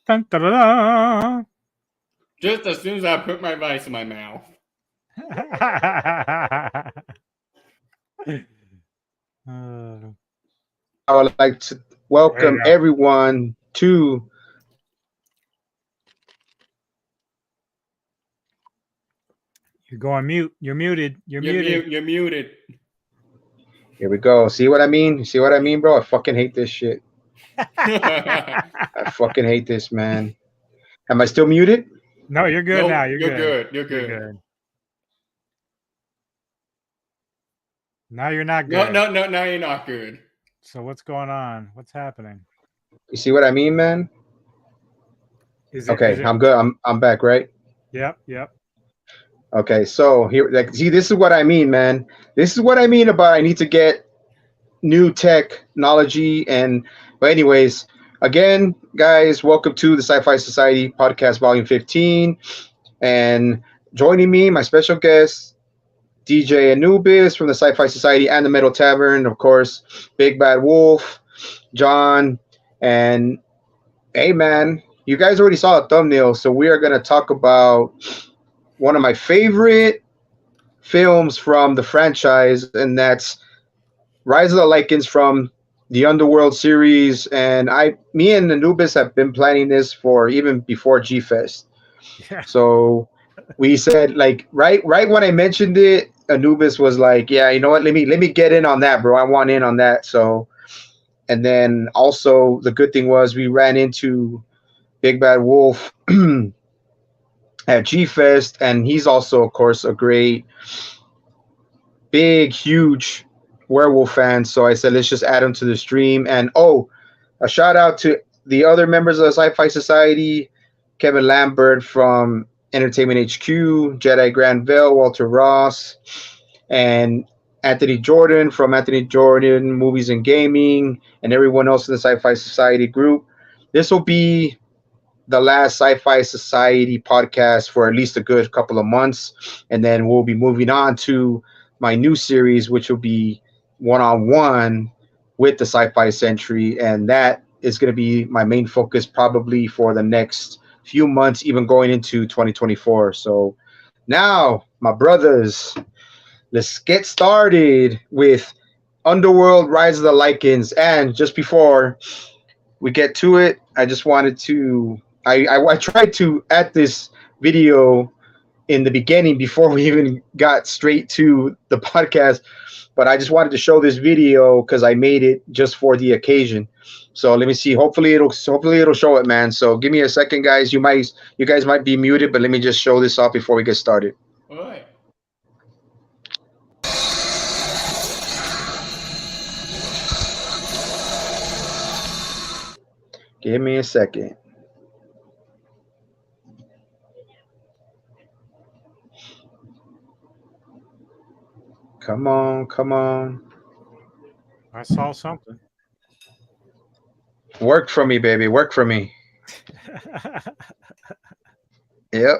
Dun, da, da, da. Just as soon as I put my rice in my mouth. I would like to welcome everyone to You're going mute. You're muted. You're muted. You're muted. Here we go. See what I mean? See what I mean, bro? I fucking hate this shit. I fucking hate this, man. Am I still muted? No, you're good now. You're good. You're good. Now you're not good. No, now you're not good. So what's going on? What's happening? You see what I mean, man? I'm good. I'm back, right? Yep. Okay, so here, see, this is what I mean, man. This is what I mean about I need to get new technology. But anyways, again, guys, welcome to the Sci Fi Sciciety Podcast, Volume 15. And joining me, my special guest, DJ Anubis from the Sci Fi Sciciety and the Metal Tavern, of course, Big Bad Wolf, John, and hey, man, you guys already saw a thumbnail, so we are going to talk about one of my favorite films from the franchise, and that's Rise of the Lycans from the Underworld series. And me and Anubis have been planning this for even before G-Fest. Yeah. So we said, like, right when I mentioned it, Anubis was like, yeah, you know what, let me get in on that, bro. I want in on that. So, and then also the good thing was we ran into Big Bad Wolf at G-Fest, and he's also, of course, a great, big, huge werewolf fan. So I said, let's just add him to the stream. And a shout out to the other members of the Sci-Fi Society, Kevin Lambert from Entertainment HQ, Jedi Granville, Walter Ross, and Anthony Jordan from Anthony Jordan Movies and Gaming, and everyone else in the Sci-Fi Society group. This will be the last Sci-Fi Sciciety podcast for at least a good couple of months, and then we'll be moving on to my new series, which will be one-on-one with the Sci-Fi Century, and that is going to be my main focus probably for the next few months, even going into 2024. So now, my brothers, let's get started with Underworld, Rise of the Lycans. And just before we get to it, I just wanted to I tried to add this video in the beginning before we even got straight to the podcast, but I just wanted to show this video because I made it just for the occasion. So let me see. Hopefully it'll show it, man. So give me a second, guys. You guys might be muted, but let me just show this off before we get started. All right. Give me a second. Come on. I saw something. Work for me, baby. Work for me. Yep.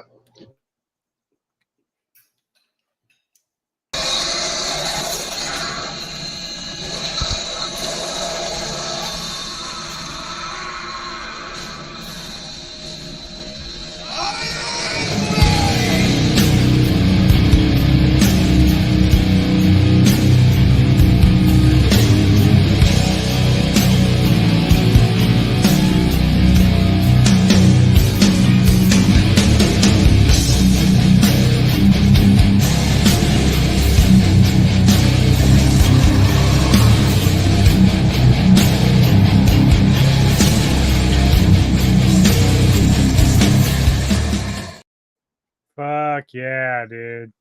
Fuck yeah, dude.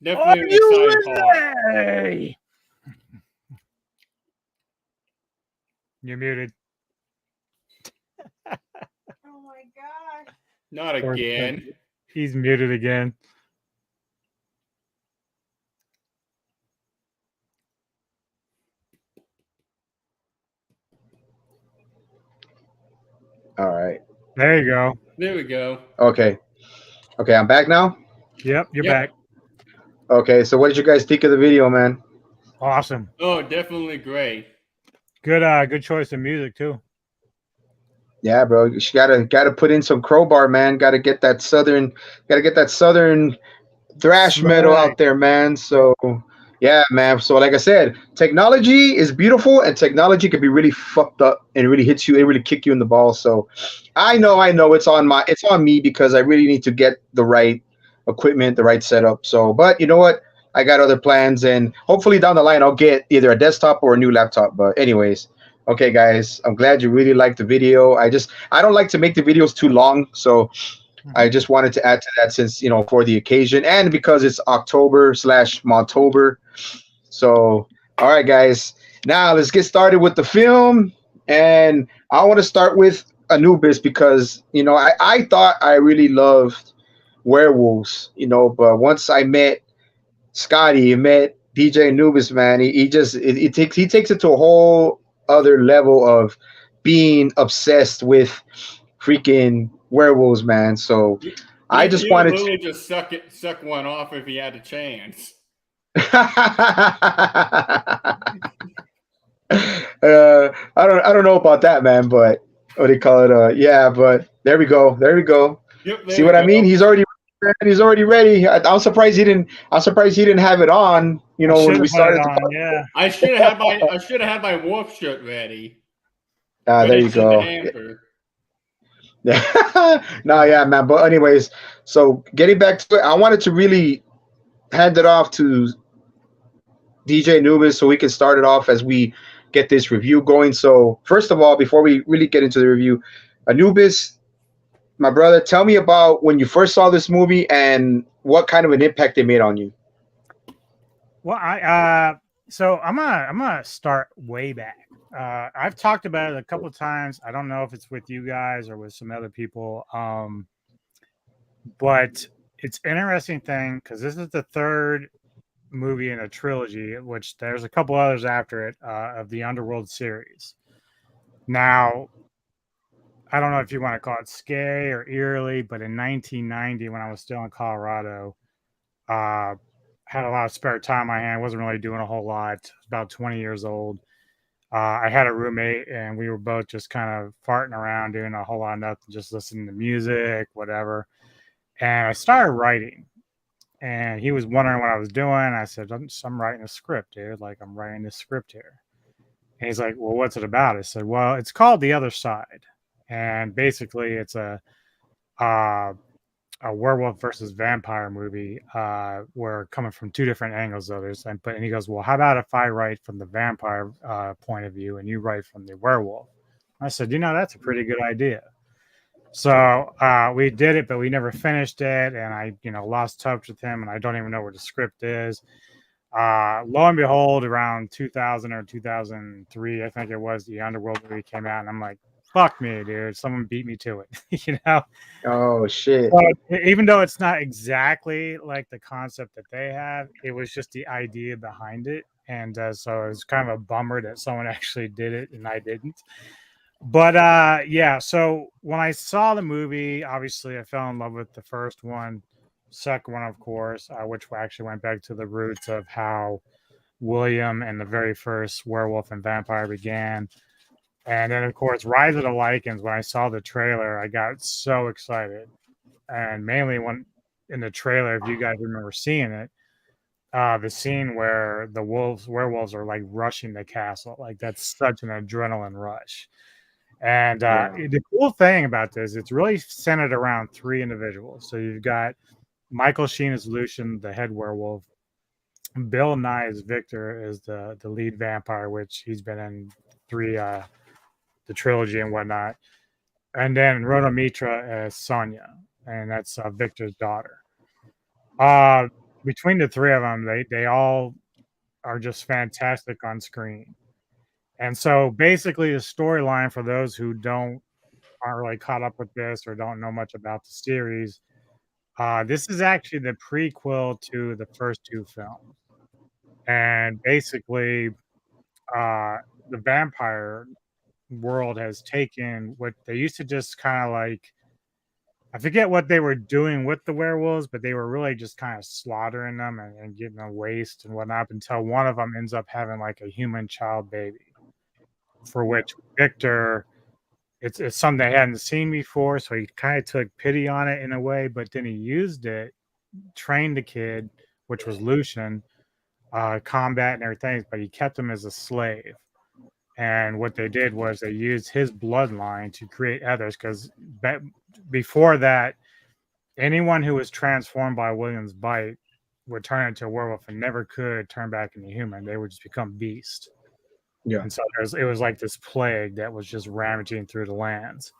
Definitely an exciting part. You're muted. Oh my god. Not again. He's muted again. All right. There you go. There we go. Okay, I'm back now. Yep, you're back. Okay, so what did you guys think of the video, man? Awesome. Oh, definitely great. Good choice of music too. Yeah, bro. You gotta put in some crowbar, man. Gotta get that southern thrash metal Smack. out there, man. So yeah, man. So like I said, technology is beautiful, and technology can be really fucked up and really hits you. It really kick you in the balls. So I know it's on me because I really need to get the right equipment, the right setup. So, but you know what? I got other plans, and hopefully down the line I'll get either a desktop or a new laptop. But anyways, okay, guys, I'm glad you really liked the video. I don't like to make the videos too long, so I just wanted to add to that since for the occasion and because it's October slash Montober. So, all right, guys. Now let's get started with the film, and I want to start with Anubis because I thought I really loved werewolves, but once I met Scotty, met DJ Anubis, man, he takes it to a whole other level of being obsessed with freaking werewolves, man. So I just He would wanted literally just suck one off if he had a chance. I don't know about that, man, but what do you call it? Yeah, but there we go. There we go. Yep, there See we what I go. mean? He's already ready. I'm surprised he didn't. I'm surprised he didn't have it on. I When should we have put it started. on. Yeah. I should have had my wolf shirt ready. There But you it's in the go. hamper. Yeah. No, yeah, man. But anyways, so getting back to it, I wanted to really hand it off to DJ Anubis so we can start it off as we get this review going. So first of all, before we really get into the review, Anubis, my brother, tell me about when you first saw this movie and what kind of an impact it made on you. Well, so I'm gonna start way back. I've talked about it a couple of times. I don't know if it's with you guys or with some other people. But it's an interesting thing because this is the third movie in a trilogy, which there's a couple others after it of the Underworld series. Now, I don't know if you want to call it scary or eerily, but in 1990, when I was still in Colorado, had a lot of spare time on my hand. Wasn't really doing a whole lot. I was about 20 years old. I had a roommate, and we were both just kind of farting around, doing a whole lot of nothing, just listening to music, whatever. And I started writing. And he was wondering what I was doing. I said, I'm writing a script, dude. Like, I'm writing this script here. And he's like, well, what's it about? I said, well, it's called The Other Side. And basically, it's a werewolf versus vampire movie. We're coming from two different angles, though. And he goes, well, how about if I write from the vampire point of view and you write from the werewolf? I said, that's a pretty good idea. So we did it, but we never finished it. And I, lost touch with him, and I don't even know where the script is. Lo and behold, around 2000 or 2003, I think it was, the Underworld movie came out, and I'm like, fuck me, dude. Someone beat me to it, Oh, shit. So, even though it's not exactly like the concept that they have, it was just the idea behind it. And so it was kind of a bummer that someone actually did it and I didn't. But yeah, so when I saw the movie, obviously I fell in love with the first one. Second one, of course, which actually went back to the roots of how William and the very first werewolf and vampire began. And then, of course, Rise of the Lycans. When I saw the trailer, I got so excited. And mainly when in the trailer, if you guys remember seeing it, the scene where the werewolves are like rushing the castle. Like, that's such an adrenaline rush. And the cool thing about this, it's really centered around three individuals. So you've got Michael Sheen as Lucian, the head werewolf. Bill Nye as Victor is the lead vampire, which he's been in the trilogy and whatnot. And then Rhoda Mitra as Sonia, and that's Victor's daughter. Between the three of them, they all are just fantastic on screen. And so basically the storyline, for those who aren't really caught up with this or don't know much about the series, this is actually the prequel to the first two films. And basically the vampire world has taken what they used to just kind of like, I forget what they were doing with the werewolves, but they were really just kind of slaughtering them and getting them waste and whatnot until one of them ends up having like a human child baby, for which Victor it's something they hadn't seen before, so he kind of took pity on it in a way, but then he used it, trained the kid, which was Lucian, combat and everything, but he kept him as a slave. And what they did was they used his bloodline to create others, because before that, anyone who was transformed by William's bite would turn into a werewolf and never could turn back into human. They would just become beast. Yeah. And so it was like this plague that was just ravaging through the lands.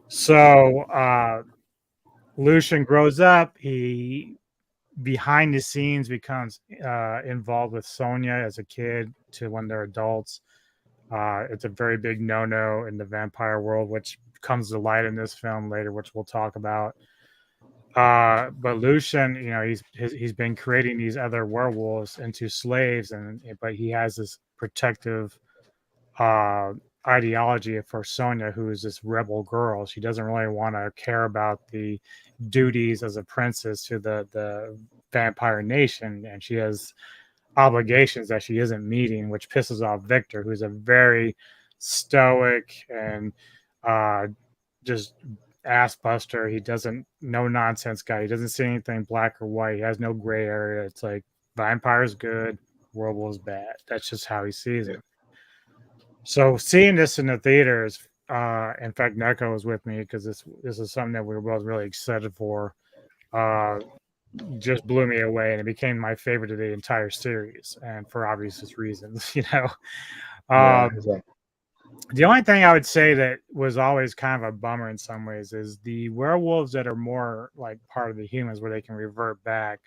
So Lucian grows up. He, behind the scenes, becomes involved with Sonya as a kid to when they're adults. It's a very big no-no in the vampire world, which comes to light in this film later, which we'll talk about. But Lucian, he's been creating these other werewolves into slaves, but he has this protective ideology for Sonya, who is this rebel girl. She doesn't really want to care about the duties as a princess to the vampire nation, and she has obligations that she isn't meeting, which pisses off Victor, who's a very stoic and just ass buster. He doesn't, no nonsense guy. He doesn't see anything black or white. He has no gray area. It's like vampire's good, werewolf's bad. That's just how he sees it. So seeing this in the theaters, in fact, Neko was with me because this is something that we were both really excited for. Just blew me away, and it became my favorite of the entire series, and for obvious reasons, Exactly. The only thing I would say that was always kind of a bummer in some ways is the werewolves that are more like part of the humans, where they can revert back,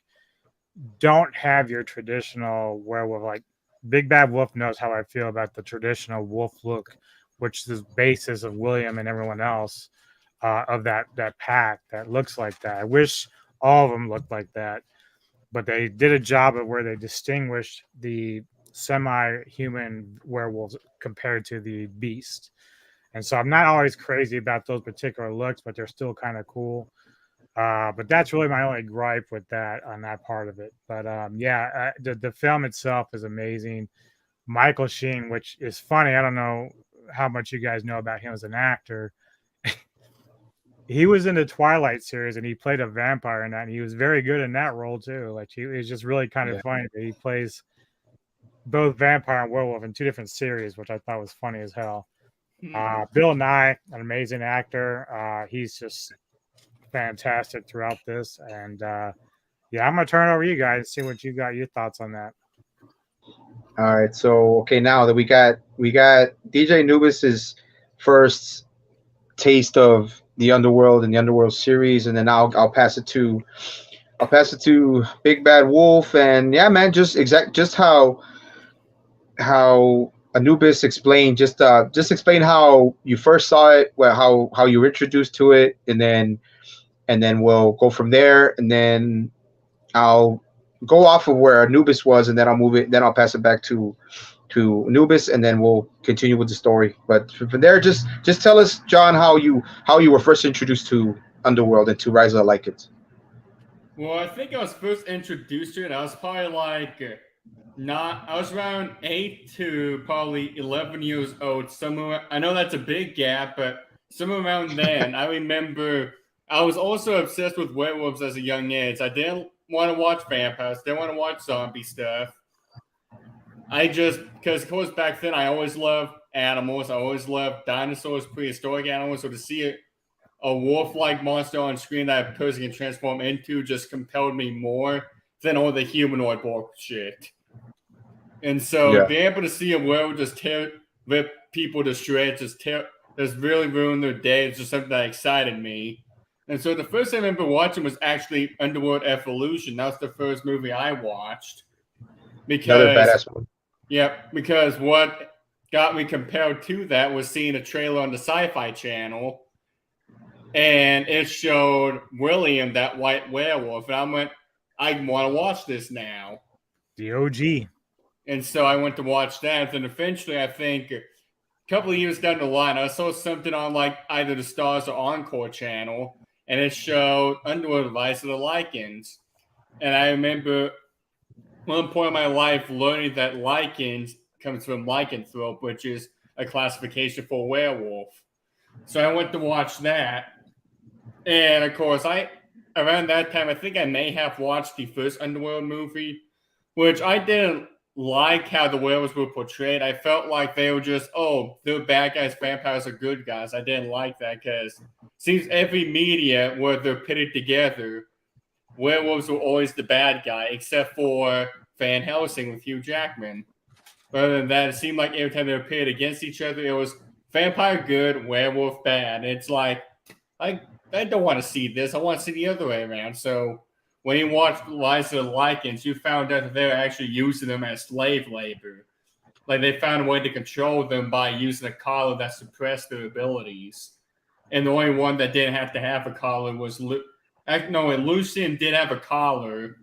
don't have your traditional werewolf. Like Big Bad Wolf knows how I feel about the traditional wolf look, which is the basis of William and everyone else of that pack that looks like that. I wish all of them looked like that, but they did a job of where they distinguished the semi-human werewolves compared to the beast. And so I'm not always crazy about those particular looks, but they're still kind of cool. But that's really my only gripe with that on that part of it. But the film itself is amazing. Michael Sheen, which is funny, I don't know how much you guys know about him as an actor. He was in the Twilight series and he played a vampire in that, and he was very good in that role too. Like he was just really kind of funny that he plays both vampire and werewolf in two different series, which I thought was funny as hell. Bill Nye, an amazing actor. He's just fantastic throughout this. And I'm gonna turn it over to you guys and see what you got, your thoughts on that. All right, so now that we got DJ Anubis's first taste of the Underworld and the Underworld series, and then I'll pass it to Big Bad Wolf. And yeah, man, just how Anubis explained, just explain how you first saw it, how you were introduced to it, and then we'll go from there, and then I'll go off of where Anubis was, and then I'll pass it back to Anubis, and then we'll continue with the story. But from there, just tell us, John, how you were first introduced to Underworld and to Rise of the Lycans. Well, I think I was first introduced to it. I was probably like I was around 8 to probably 11 years old. Somewhere, I know that's a big gap, but somewhere around then, I remember I was also obsessed with werewolves as a young age. I didn't want to watch vampires, didn't want to watch zombie stuff. Because of course back then I always loved animals. I always loved dinosaurs, prehistoric animals. So to see a wolf-like monster on screen that a person can transform into just compelled me more than all the humanoid bullshit. And so being able to see a werewolf just rip people to shreds, just really ruin their day, it's just something that excited me. And so the first thing I remember watching was actually Underworld Evolution. That was the first movie I watched. Another badass one. Yep, because what got me compelled to that was seeing a trailer on the Sci-Fi channel, and it showed William, that white werewolf, and I went, I want to watch this now. The OG. And so I went to watch that, and eventually, I think a couple of years down the line, I saw something on like either the Stars or Encore channel, and it showed Underworld Rise of the Lycans. And I remember one point in my life learning that Lycans comes from lycanthrope, which is a classification for werewolf. So I went to watch that. And of course, around that time, I think I may have watched the first Underworld movie, which I didn't like how the werewolves were portrayed. I felt like they were just, oh, they're bad guys, vampires are good guys. I didn't like that because it seems every media where they're pitted together, werewolves were always the bad guy, except for Van Helsing with Hugh Jackman. But other than that, it seemed like every time they were pitted against each other, it was vampire good, werewolf bad. It's like, I don't want to see this. I want to see the other way around. So when you watched Rise of the Lycans, you found out that they were actually using them as slave labor. Like they found a way to control them by using a collar that suppressed their abilities. And the only one that didn't have to have a collar was Lucian did have a collar,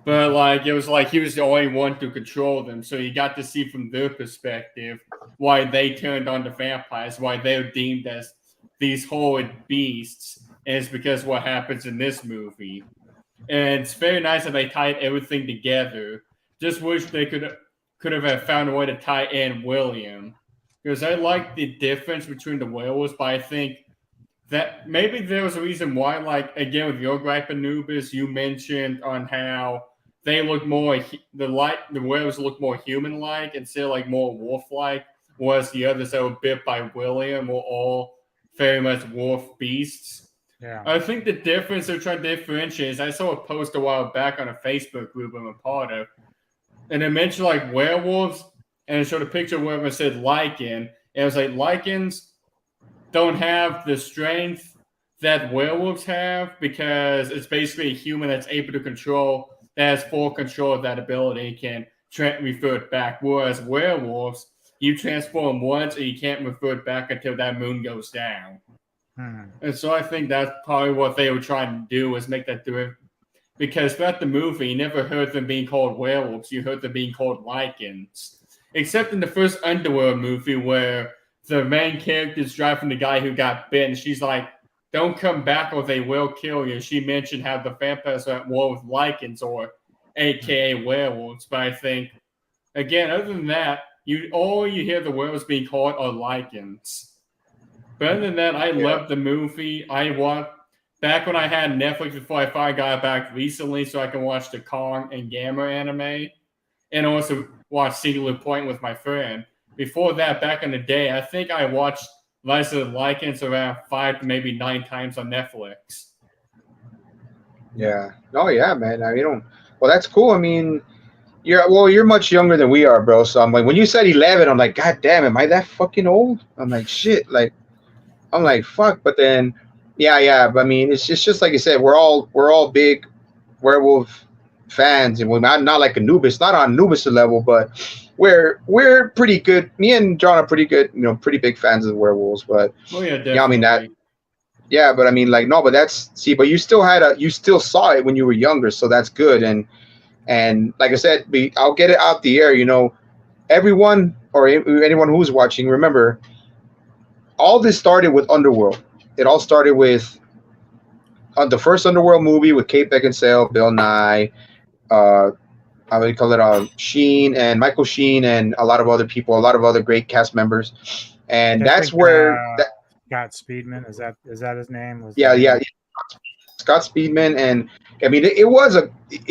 but like it was like he was the only one to control them. So you got to see from their perspective why they turned on the vampires, why they're deemed as these horrid beasts, and it's because of what happens in this movie. And it's very nice that they tied everything together. Just wish they could have found a way to tie in William, because I like the difference between the werewolves, but I think that maybe there was a reason why, like again with your gripe Anubis, you mentioned on how they look more the werewolves look more human-like instead of like more wolf-like, whereas the others that were bit by William were all very much wolf beasts. Yeah. I think the difference they're trying to differentiate is I saw a post a while back on a Facebook group I'm a part of, and it mentioned like werewolves, and it showed a picture of where it said Lycan, and it was like Lycans don't have the strength that werewolves have because it's basically a human that's able to control, that has full control of that ability, can revert back. Whereas werewolves, you transform once and you can't revert back until that moon goes down. And so I think that's probably what they were trying to do, was make that different. Because throughout the movie, you never heard them being called werewolves. You heard them being called Lycans. Except in the first Underworld movie where the main character is driving the guy who got bitten. She's like, don't come back or they will kill you. She mentioned how the vampires are at war with Lycans, or AKA werewolves. But I think, again, other than that, all you hear the werewolves being called are Lycans. But other than that, I loved the movie. Back when I had Netflix before I finally got back recently so I can watch the Kong and Gamma anime, and also watch Singular Point with my friend. Before that, back in the day, I think I watched Rise of the Lycans around 5 to maybe 9 times on Netflix. Yeah. Oh yeah, man. I mean, well, that's cool. I mean, you're much younger than we are, bro. So I'm like, when you said 11, I'm like, God damn, am I that fucking old? I'm like, shit. Like, I'm like, fuck. But then, yeah. But I mean, it's just like you said, we're all big werewolf fans, and we're not like Anubis, not on Anubis level, but we're pretty good. Me and John are pretty good, pretty big fans of werewolves. But definitely. I mean that. Yeah, but I mean, like, no, but but you still saw it when you were younger, so that's good. And like I said, I'll get it out the air. Everyone or anyone who's watching, remember, all this started with Underworld. It all started with the first Underworld movie with Kate Beckinsale, Bill Nye, how do you call it? Michael Sheen, and a lot of other people, a lot of other great cast members, and that's where Scott Speedman, is that his name? Yeah, Scott Speedman, and I mean it was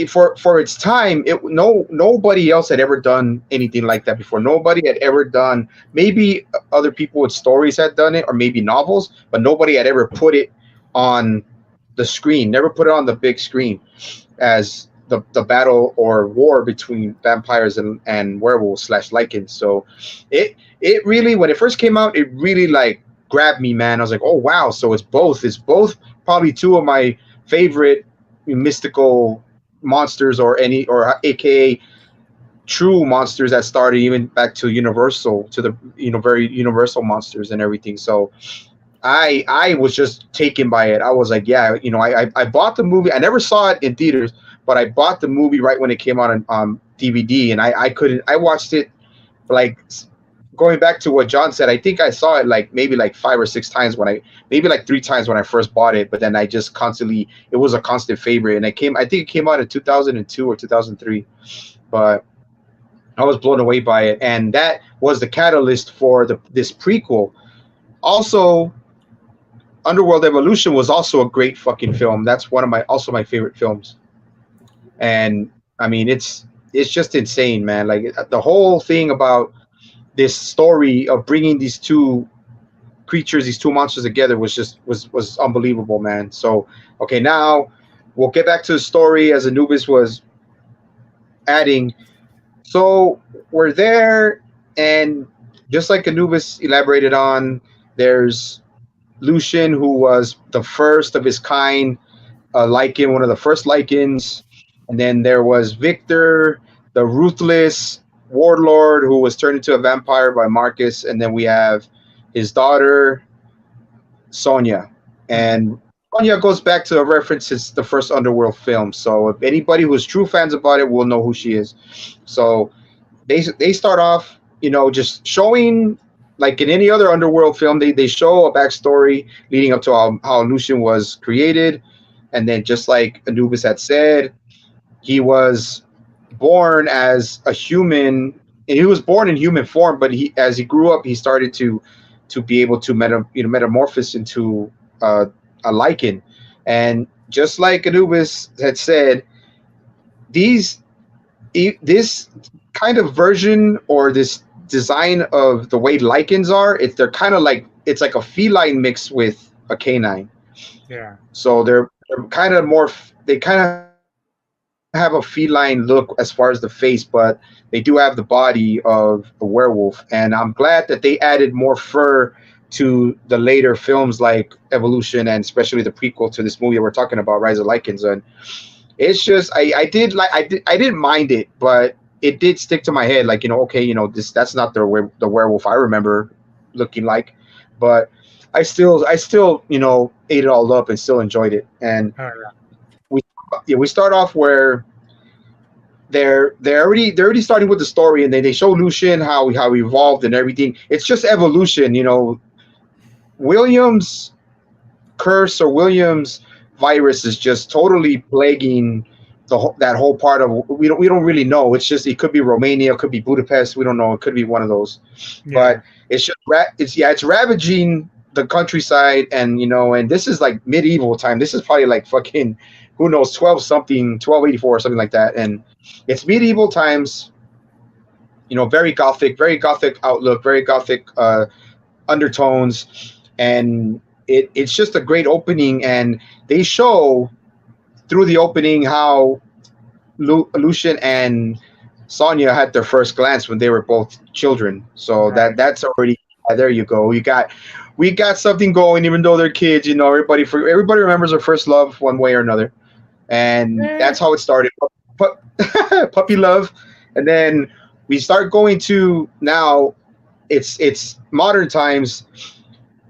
for its time. Nobody else had ever done anything like that before. Nobody had ever done. Maybe other people with stories had done it, or maybe novels, but nobody had ever put it on the screen. Never put it on the big screen as the battle or war between vampires and werewolves / Lycans. So it really, when it first came out, it really like grabbed me, man. I was like, oh wow, so it's both probably two of my favorite mystical monsters, or aka true monsters that started even back to Universal, to the very Universal monsters and everything. So I was just taken by it. I was like, yeah, I bought the movie. I never saw it in theaters, but I bought the movie right when it came out on DVD, and I watched it like, going back to what John said, I think I saw it like maybe like 5 or 6 times maybe like 3 times when I first bought it, but then I just constantly, it was a constant favorite, and I think it came out in 2002 or 2003, but I was blown away by it, and that was the catalyst for this prequel. Also, Underworld Evolution was also a great fucking film. That's one of my favorite films. And I mean, it's just insane, man. Like the whole thing about this story of bringing these two creatures, these two monsters together was unbelievable, man. So okay, now we'll get back to the story as Anubis was adding. So we're there, and just like Anubis elaborated on, there's Lucian, who was the first of his kind, Lycan, one of the first Lycans. And then there was Victor, the ruthless warlord, who was turned into a vampire by Marcus. And then we have his daughter, Sonia. And Sonia goes back to the references the first Underworld film. So if anybody who's true fans about it will know who she is. So they start off, just showing, like in any other Underworld film, they show a backstory leading up to how Lucian was created. And then just like Anubis had said, he was born as a human, and he was born in human form, but as he grew up, he started to be able to metamorphose into a Lycan. And just like Anubis had said, this kind of version, or this design of the way Lycans are, they're kind of like, it's like a feline mix with a canine. Yeah. So they're kind of more, they kind of have a feline look as far as the face, but they do have the body of a werewolf. And I'm glad that they added more fur to the later films like Evolution, and especially the prequel to this movie we're talking about, Rise of Lycans. And it's just, I didn't mind it, but it did stick to my head, like, okay, that's not the werewolf I remember looking like. But I still ate it all up and still enjoyed it. And we start off where they're already starting with the story, and they show Lucian how he evolved and everything. It's just evolution, William's curse, or William's virus, is just totally plaguing that whole part of, we don't really know. It's just, it could be Romania, it could be Budapest, we don't know. It could be one of those. Yeah. But it's just it's ravaging the countryside, and and this is like medieval time. This is probably like fucking, who knows, 1284 or something like that. And it's medieval times, very gothic outlook, very gothic undertones. And it's just a great opening. And they show through the opening how Lucian and Sonia had their first glance when they were both children. So right. That's already, there you go. We got something going, even though they're kids. Everybody remembers their first love one way or another. And that's how it started. Puppy love. And then we start going to, now it's modern times.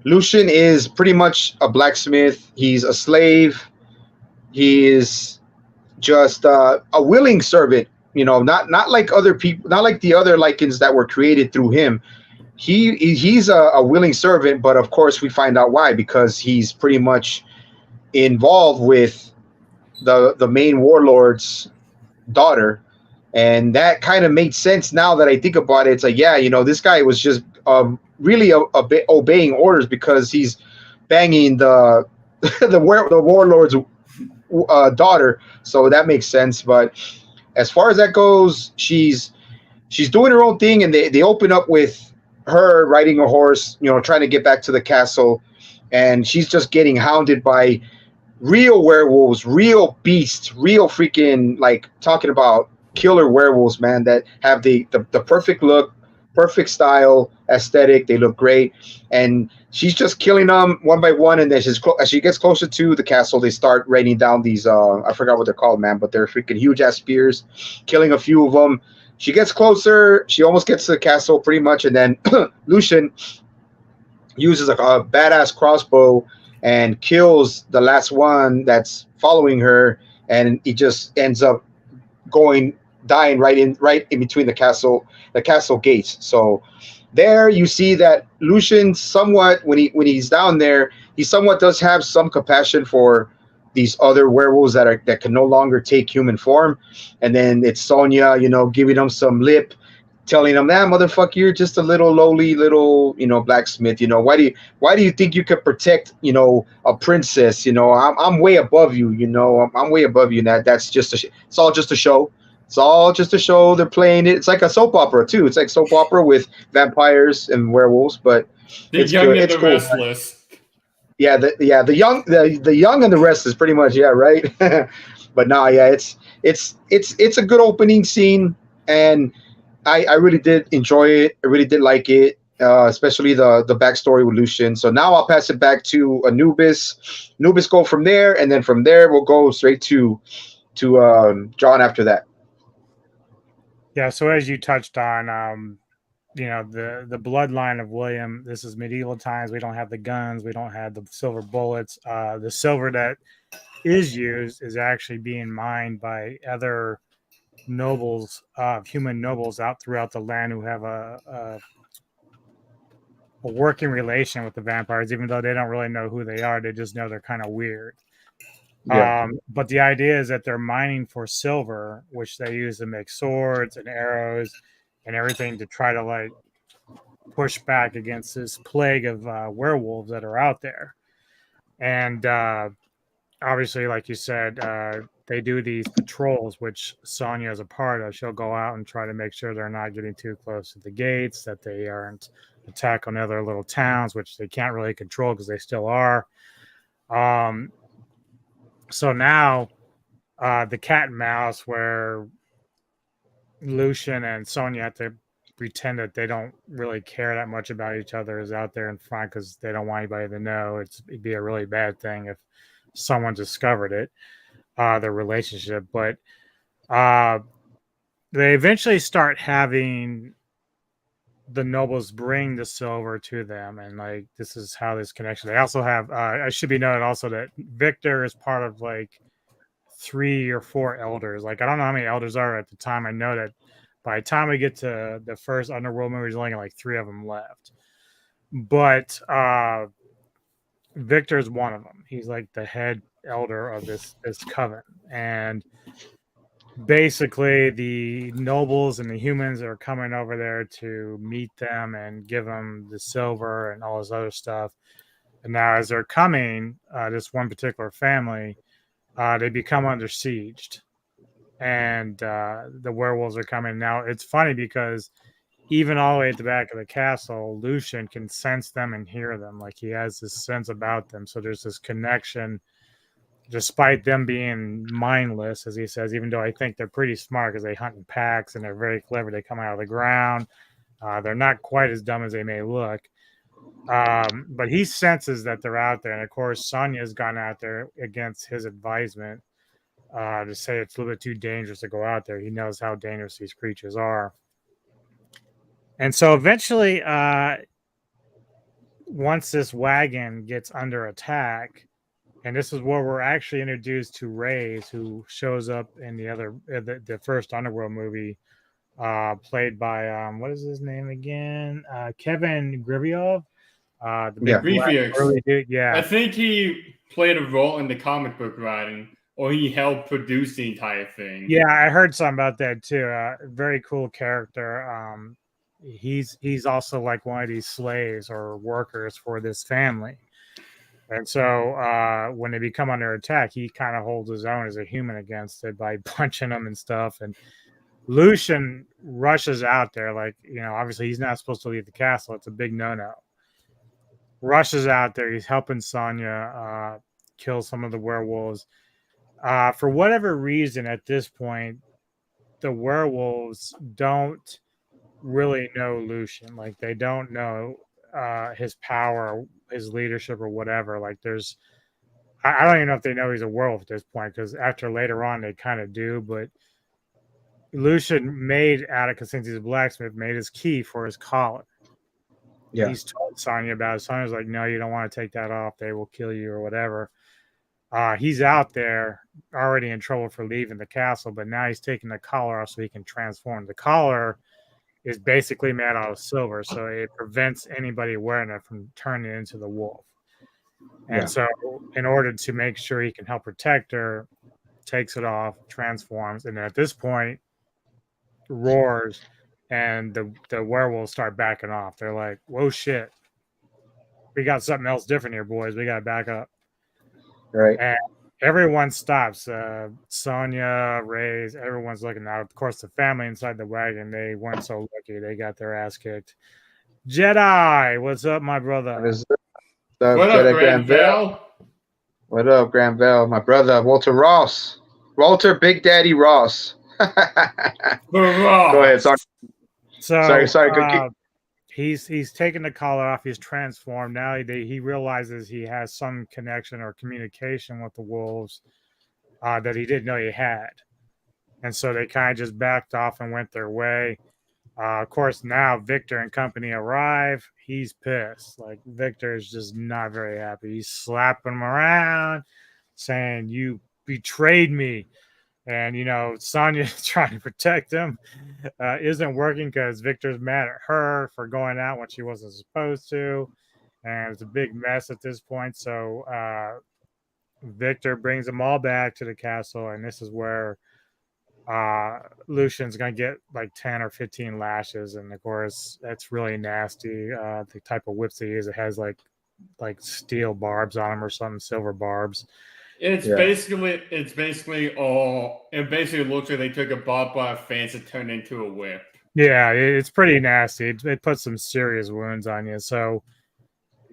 Lucian is pretty much a blacksmith. He's a slave. He is just a willing servant, not like other people, not like the other Lycans that were created through him. He's a willing servant, but of course we find out why, because he's pretty much involved with the main warlord's daughter. And that kind of made sense now that I think about it. It's like, yeah, this guy was just really a bit obeying orders, because he's banging the warlord's daughter. So that makes sense. But as far as that goes, she's doing her own thing, and they open up with her riding a horse, trying to get back to the castle, and she's just getting hounded by real werewolves, real beasts, real freaking, like, talking about killer werewolves, man, that have the perfect look, perfect style, aesthetic. They look great, and she's just killing them one by one. And then as she gets closer to the castle, they start raining down these I forgot what they're called, man, but they're freaking huge ass spears, killing a few of them. She gets closer, she almost gets to the castle pretty much, and then Lucian uses a badass crossbow and kills the last one that's following her, and he just ends up dying right in between the castle gates. So there you see that Lucian somewhat, when he's down there, he somewhat does have some compassion for these other werewolves that can no longer take human form. And then it's Sonia, giving him some lip, telling him, "That motherfucker, you're just a little lowly little, blacksmith. Why do you think you could protect, a princess? I'm way above you. I'm way above you. And that's just it's all just a show. It's all just a show. They're playing it. It's like a soap opera too. It's like soap opera with vampires and werewolves, but The it's young good. and It's the cool. restless. Yeah, the young and the rest is pretty much, yeah, right. But no, yeah, it's a good opening scene, and I really did enjoy it. I really did like it, especially the backstory with Lucian. So now I'll pass it back to Anubis. Anubis go from there, and then from there we'll go straight to John after that. Yeah, so as you touched on, the bloodline of William, this is medieval times. We don't have the guns, we don't have the silver bullets. The silver that is used is actually being mined by other nobles, human nobles out throughout the land who have a working relation with the vampires, even though they don't really know who they are. They just know they're kind of weird. Yeah, But the idea is that they're mining for silver, which they use to make swords and arrows and everything to try to like push back against this plague of werewolves that are out there. And obviously, like you said, they do these patrols, which Sonya is a part of. She'll go out and try to make sure they're not getting too close to the gates, that they aren't attack on other little towns, which they can't really control because they still are. So now the cat and mouse, where Lucian and Sonya have to pretend that they don't really care that much about each other, is out there in front because they don't want anybody to know. It'd be a really bad thing if someone discovered it, their relationship. But they eventually start having the nobles bring the silver to them, and like this is how this connection. They also have I should be noted also that Victor is part of like 3 or 4 elders. Like I don't know how many elders are at the time. I know that by the time we get to the first Underworld movie, there's only like 3 of them left. But Victor is one of them. He's like the head elder of this coven, and basically the nobles and the humans are coming over there to meet them and give them the silver and all this other stuff. And now as they're coming, this one particular family, they become under siege, and the werewolves are coming. Now it's funny because even all the way at the back of the castle, Lucian can sense them and hear them. Like he has this sense about them. So there's this connection, despite them being mindless, as he says, even though I think they're pretty smart because they hunt in packs and they're very clever. They come out of the ground. They're not quite as dumb as they may look. But he senses that they're out there. And of course, Sonya's gone out there against his advisement to say it's a little bit too dangerous to go out there. He knows how dangerous these creatures are. And so eventually, once this wagon gets under attack, and this is where we're actually introduced to Reyes, who shows up in the first Underworld movie, played by what is his name again? Kevin Griviov, the big black early dude. Yeah, I think he played a role in the comic book writing, or he helped produce the entire thing. Yeah, I heard something about that too. Very cool character. He's also like one of these slaves or workers for this family. And so when they become under attack, he kind of holds his own as a human against it by punching them and stuff. And Lucian rushes out there, like, obviously he's not supposed to leave the castle. It's a big no-no. Rushes out there. He's helping Sonya kill some of the werewolves. For whatever reason, at this point, the werewolves don't really know Lucian. Like, they don't know his power, his leadership, or whatever. Like, I don't even know if they know he's a werewolf at this point, because after later on they kind of do. But Lucian made Atticus, since he's a blacksmith, made his key for his collar. Yeah. He's told Sonya about it. Sonya's like, no, you don't want to take that off. They will kill you or whatever. He's out there already in trouble for leaving the castle, but now he's taking the collar off so he can transform. The collar is basically made out of silver, so it prevents anybody wearing it from turning into the wolf. And so in order to make sure he can help protect her, takes it off, transforms, and at this point roars and the werewolves start backing off. They're like, "Whoa, shit, we got something else different here, boys. We got to back up." Right. And everyone stops. Sonya, Ray's, everyone's looking out. Of course, the family inside the wagon, they weren't so lucky. They got their ass kicked. Jedi, what's up, my brother? What up, Jedi Granville? What up, Granville? My brother, Walter Ross. Walter Big Daddy Ross. Go ahead. Sorry. So, he's taken the collar off. He's transformed. Now he realizes he has some connection or communication with the wolves that he didn't know he had. And so they kind of just backed off and went their way. Of course, now Victor and company arrive. He's pissed. Like, Victor is just not very happy. He's slapping him around, saying, "You betrayed me." And, Sonya trying to protect him isn't working because Victor's mad at her for going out when she wasn't supposed to. And it's a big mess at this point. So Victor brings them all back to the castle. And this is where Lucian's going to get like 10 or 15 lashes. And, of course, that's really nasty. The type of whips they use, it has like steel barbs on them or something, silver barbs. It basically looks like they took a barbed wire fence and turned it into a whip. Yeah, it's pretty nasty. It puts some serious wounds on you. So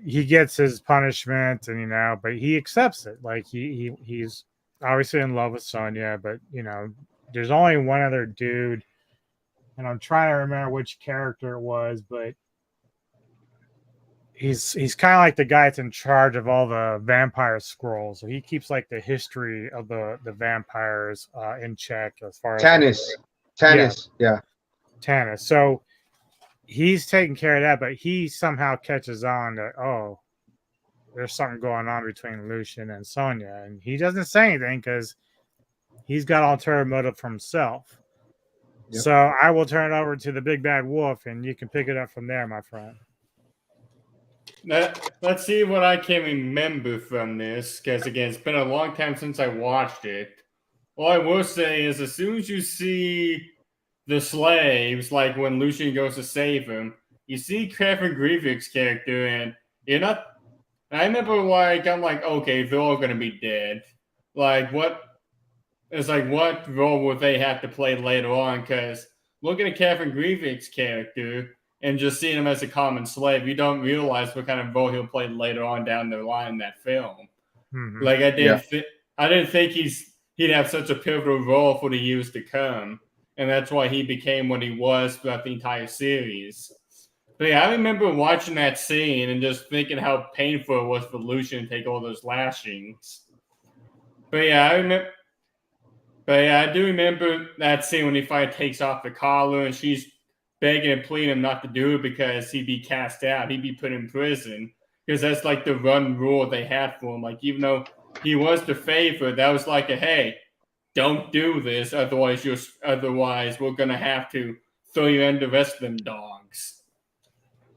he gets his punishment, and but he accepts it. Like he's obviously in love with Sonya, but there's only one other dude, and I'm trying to remember which character it was, but he's kind of like the guy that's in charge of all the vampire scrolls. So he keeps like the history of the vampires in check as far as Tanis. Yeah. Tanis. So he's taking care of that, but he somehow catches on that, oh, there's something going on between Lucian and Sonya, and he doesn't say anything because he's got ulterior motive for himself. Yep. So I will turn it over to the big bad wolf, and you can pick it up from there, my friend. Let's see what I can remember from this, because again, it's been a long time since I watched it. All I will say is, as soon as you see the slaves, like when Lucian goes to save him, you see Catherine Grievick's character, and you're not. I remember, I'm like, okay, they're all gonna be dead. Like, what? It's like, what role will they have to play later on? Because looking at Catherine Grievick's character and just seeing him as a common slave, you don't realize what kind of role he'll play later on down the line in that film. Mm-hmm. Like, I didn't think he'd have such a pivotal role for the years to come, and that's why he became what he was throughout the entire series. But yeah, I remember watching that scene and just thinking how painful it was for Lucian to take all those lashings. But yeah, I do remember that scene when he finally takes off the collar and she's begging and pleading him not to do it because he'd be cast out. He'd be put in prison because that's like the run rule they had for him. Like, even though he was the favorite, that was like hey, don't do this. Otherwise we're going to have to throw you in the rest of them dogs.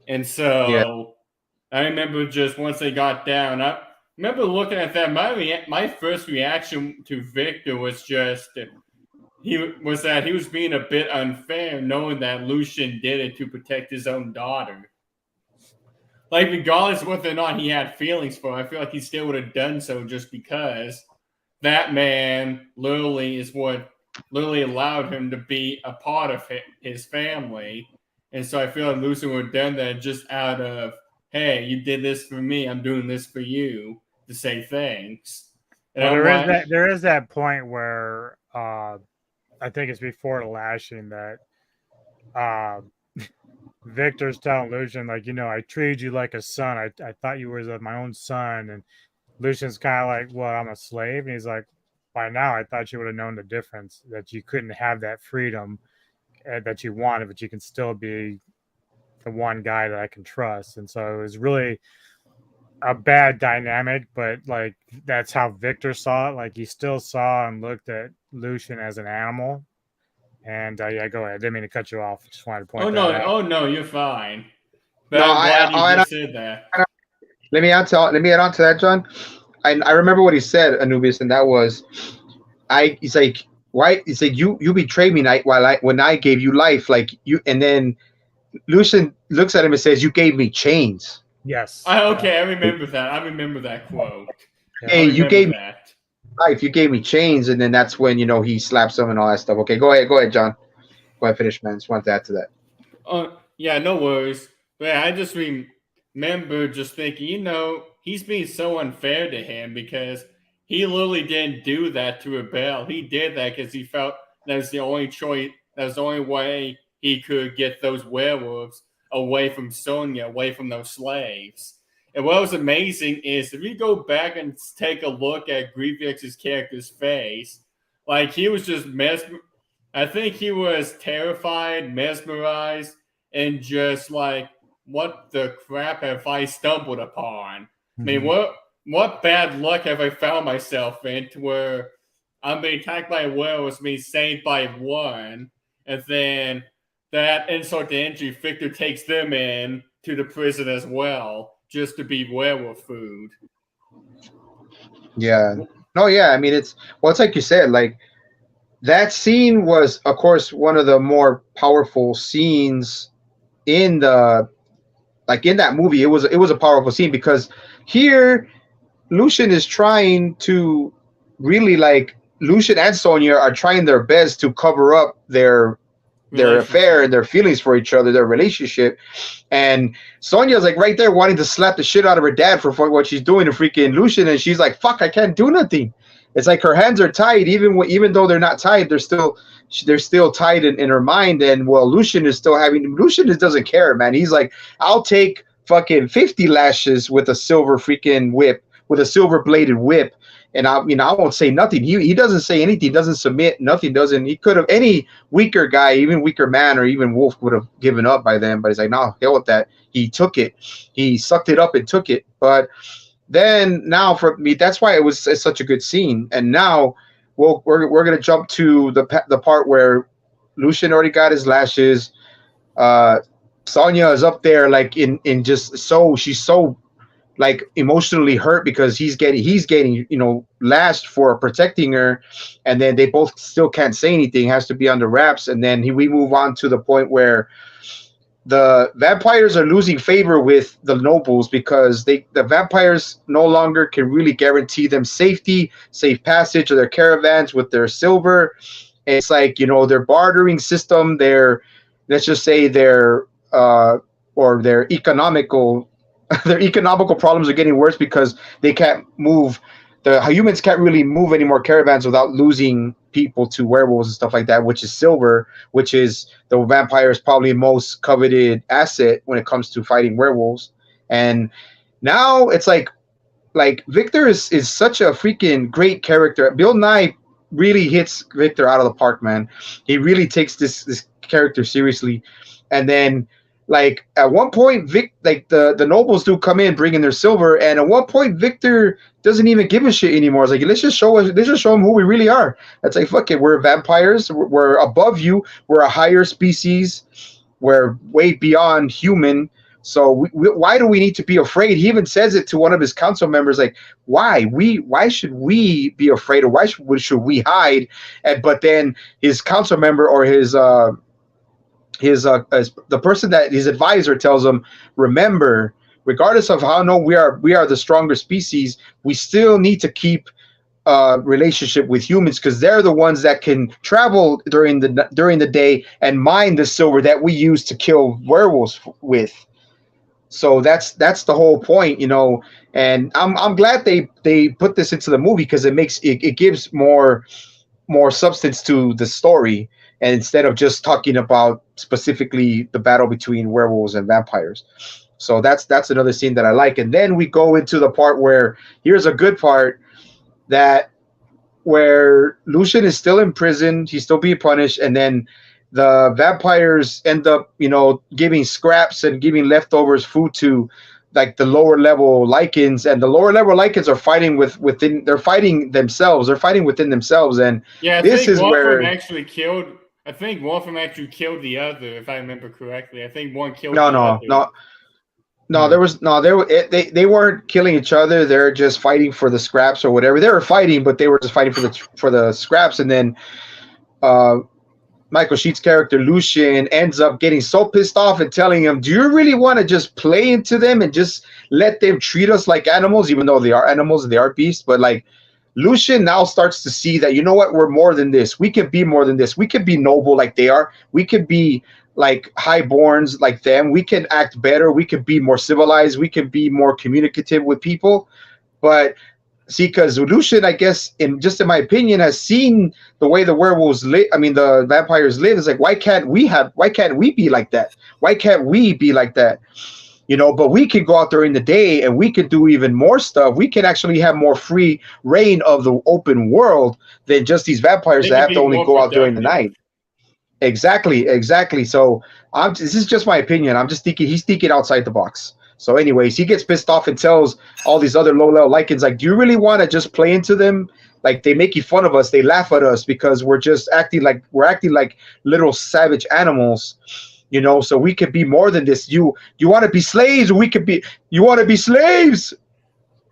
And so I remember just once they got down, I remember looking at that. My first reaction to Victor was just he was being a bit unfair, knowing that Lucian did it to protect his own daughter. Like, regardless of whether or not he had feelings for her, I feel like he still would have done so just because that man literally is what literally allowed him to be a part of his family. And so I feel like Lucian would have done that just out of, hey, you did this for me, I'm doing this for you, to say thanks. Well, there is that point where I think it's before the lashing that Victor's telling Lucian, like, I treated you like a son. I thought you were my own son. And Lucian's kind of like, well, I'm a slave. And he's like, by now, I thought you would have known the difference, that you couldn't have that freedom that you wanted, but you can still be the one guy that I can trust. And so it was really a bad dynamic, but like, that's how Victor saw it. Like, he still saw and looked at Lucian as an animal. And go ahead. I didn't mean to cut you off. Just wanted to point that out. Oh no, you're fine. But no, I'm glad you just said that. Let me add on to that, John. I remember what he said, Anubis, and that was, he's like, why? It's like you betrayed me when I gave you life, like you. And then Lucian looks at him and says, "You gave me chains. Yes. Okay, I remember that. I remember that quote. Hey, you gave me that. life. You gave me chains." And then that's when he slaps him and all that stuff. Okay, go ahead, John. Go ahead, finish, man. Just want to add to that. Yeah, no worries. But I just remember just thinking, he's being so unfair to him because he literally didn't do that to rebel. He did that because he felt that was the only choice, that was the only way he could get those werewolves away from Sonya, away from those slaves. And what was amazing is if you go back and take a look at Grievex's character's face, like he was just I think he was terrified, mesmerized, and just like, what the crap have I stumbled upon? I mean, what bad luck have I found myself in to where I'm being attacked by a werewolf, being saved by one, and then that insult to injury, Victor takes them in to the prison as well, just to be werewolf food. Yeah. No, yeah. I mean, it's like you said, like that scene was, of course, one of the more powerful scenes in that movie. It was a powerful scene because here Lucian is trying to really, like, Lucian and Sonya are trying their best to cover up their affair and their feelings for each other, their relationship. And Sonya's like right there wanting to slap the shit out of her dad for what she's doing to freaking Lucian, and she's like, fuck, I can't do nothing. It's like her hands are tied, even though they're not tied, they're still tied in her mind. And Lucian doesn't care, man. He's like, I'll take fucking 50 lashes with a silver freaking whip, with a silver bladed whip, and I won't say nothing. He doesn't say anything. He doesn't submit. Nothing. Doesn't. He could have, any weaker guy, even weaker man, or even Wolf would have given up by then. But he's like, no, hell with that. He took it. He sucked it up and took it. But then now for me, that's why it's such a good scene. And now we're gonna jump to the part where Lucian already got his lashes. Sonya is up there like in just she's so like emotionally hurt because he's getting lashed for protecting her, and then they both still can't say anything, has to be under wraps. And then we move on to the point where the vampires are losing favor with the nobles because the vampires no longer can really guarantee them safe passage of their caravans with their silver. It's like, their bartering system, let's just say their economical problems are getting worse because they can't move. The humans can't really move any more caravans without losing people to werewolves and stuff like that, which is silver, which is the vampire's probably most coveted asset when it comes to fighting werewolves. And now it's like Victor is such a freaking great character. Bill Nye really hits Victor out of the park, man. He really takes this character seriously. And then, like, at one point, the nobles do come in bringing their silver, and at one point Victor doesn't even give a shit anymore. It's like, let's just show them who we really are. It's like, fuck it, we're vampires, we're above you, we're a higher species, we're way beyond human. So why do we need to be afraid? He even says it to one of his council members, like, why should we be afraid, or why should we hide? But then his council member, or the person that his advisor tells him, remember, regardless of how we are the stronger species, we still need to keep relationship with humans because they're the ones that can travel during the day and mine the silver that we use to kill werewolves with. So that's the whole point, And I'm glad they put this into the movie because it gives more substance to the story. And instead of just talking about specifically the battle between werewolves and vampires. So that's another scene that I like. And then we go into the part where, here's a good part, where Lucian is still in prison. He's still being punished. And then the vampires end up, giving scraps and giving leftovers food to like the lower level Lycans, and the lower level Lycans are fighting they're fighting themselves. They're fighting within themselves. And yeah, this is where I think one of them actually killed the other, if I remember correctly. I think one killed No, they weren't killing each other. They're just fighting for the scraps or whatever. They were fighting, but they were just fighting for the scraps. And then uh, Michael Sheet's character Lucian ends up getting so pissed off and telling him, "Do you really want to just play into them and just let them treat us like animals, even though they are animals and they are beasts?" But like Lucian now starts to see that, you know what, we're more than this. We could be more than this. We could be noble like they are. We could be like highborns like them. We can act better. We could be more civilized. We could be more communicative with people. But see, because Lucian, I guess, in my opinion, has seen the way the werewolves live. I mean, the vampires live. It's like, why can't we be like that? Why can't we be like that? You know, but we could go out during the day and we could do even more stuff. We can actually have more free reign of the open world than just these vampires that have to only go out during the night. Exactly. So this is just my opinion. I'm just thinking he's thinking outside the box. So, anyways, he gets pissed off and tells all these other low-level Lycans, like, "Do you really want to just play into them? Like, they make you fun of us. They laugh at us because we're just acting like little savage animals, you know. So we could be more than this. You want to be slaves? Or we could be. You want to be slaves,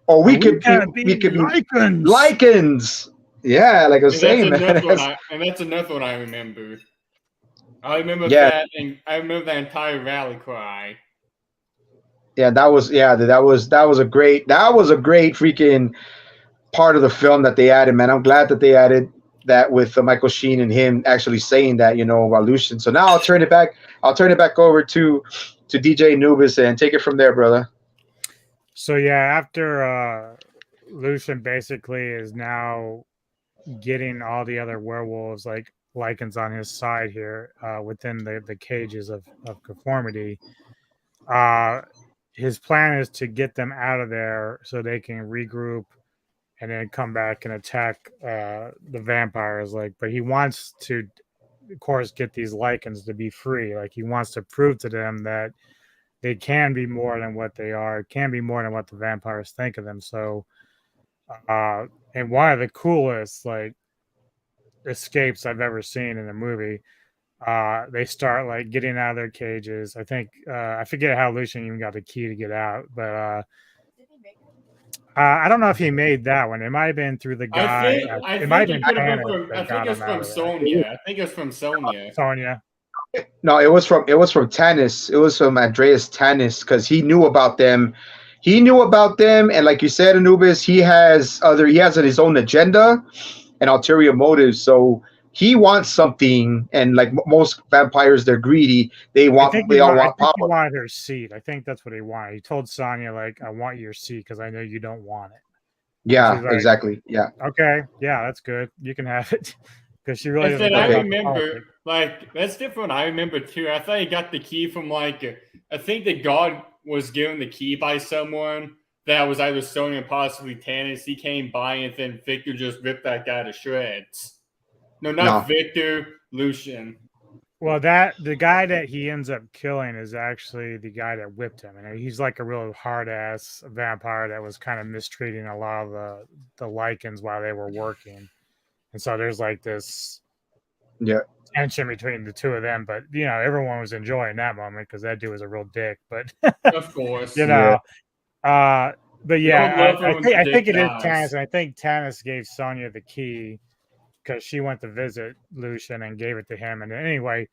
or we could be Lycans. Lycans. Yeah, like I was saying, man. And that's another one I remember. I remember that, and I remember that entire rally cry. Yeah, that was a great freaking part of the film that they added, man. I'm glad that they added that with Michael Sheen and him actually saying that, you know, about Lucian. So now I'll turn it back over to DJ Anubis and take it from there, brother. So yeah, after Lucian basically is now getting all the other werewolves like Lycans on his side here within the cages of conformity. His plan is to get them out of there so they can regroup and then come back and attack the vampires. But he wants to, of course, get these Lycans to be free. Like, he wants to prove to them that they can be more than what they are, can be more than what the vampires think of them. So, and one of the coolest escapes I've ever seen in a movie. They start getting out of their cages. I think I forget how Lucian even got the key to get out, but I don't know if he made that one. It might have been through the guy. I think it was from Sonia. I think it was from Sonia. Sonia. No, it was from Tanis. It was from Andreas Tanis, because he knew about them. And like you said, Anubis, he has his own agenda and ulterior motives. So he wants something, and like most vampires, they're greedy. They all want power. He wanted her seat. I think that's what he wanted. He told Sonya, I want your seat because I know you don't want it. Yeah, exactly. Yeah. Okay. Yeah, that's good. You can have it. Because she really doesn't. I remember, that's different. I remember too. I thought he got the key from I think the god was given the key by someone that was either Sonya or possibly Tanis. He came by and then Victor just ripped that guy to shreds. No, Victor, Lucian. Well, the guy that he ends up killing is actually the guy that whipped him. And he's like a real hard-ass vampire that was kind of mistreating a lot of the Lycans while they were working. And so there's this tension between the two of them. But, you know, everyone was enjoying that moment because that dude was a real dick. But, of course. You know, but yeah, I think it is Tanis. And I think Tanis gave Sonya the key because she went to visit Lucian and gave it to him. And anyway,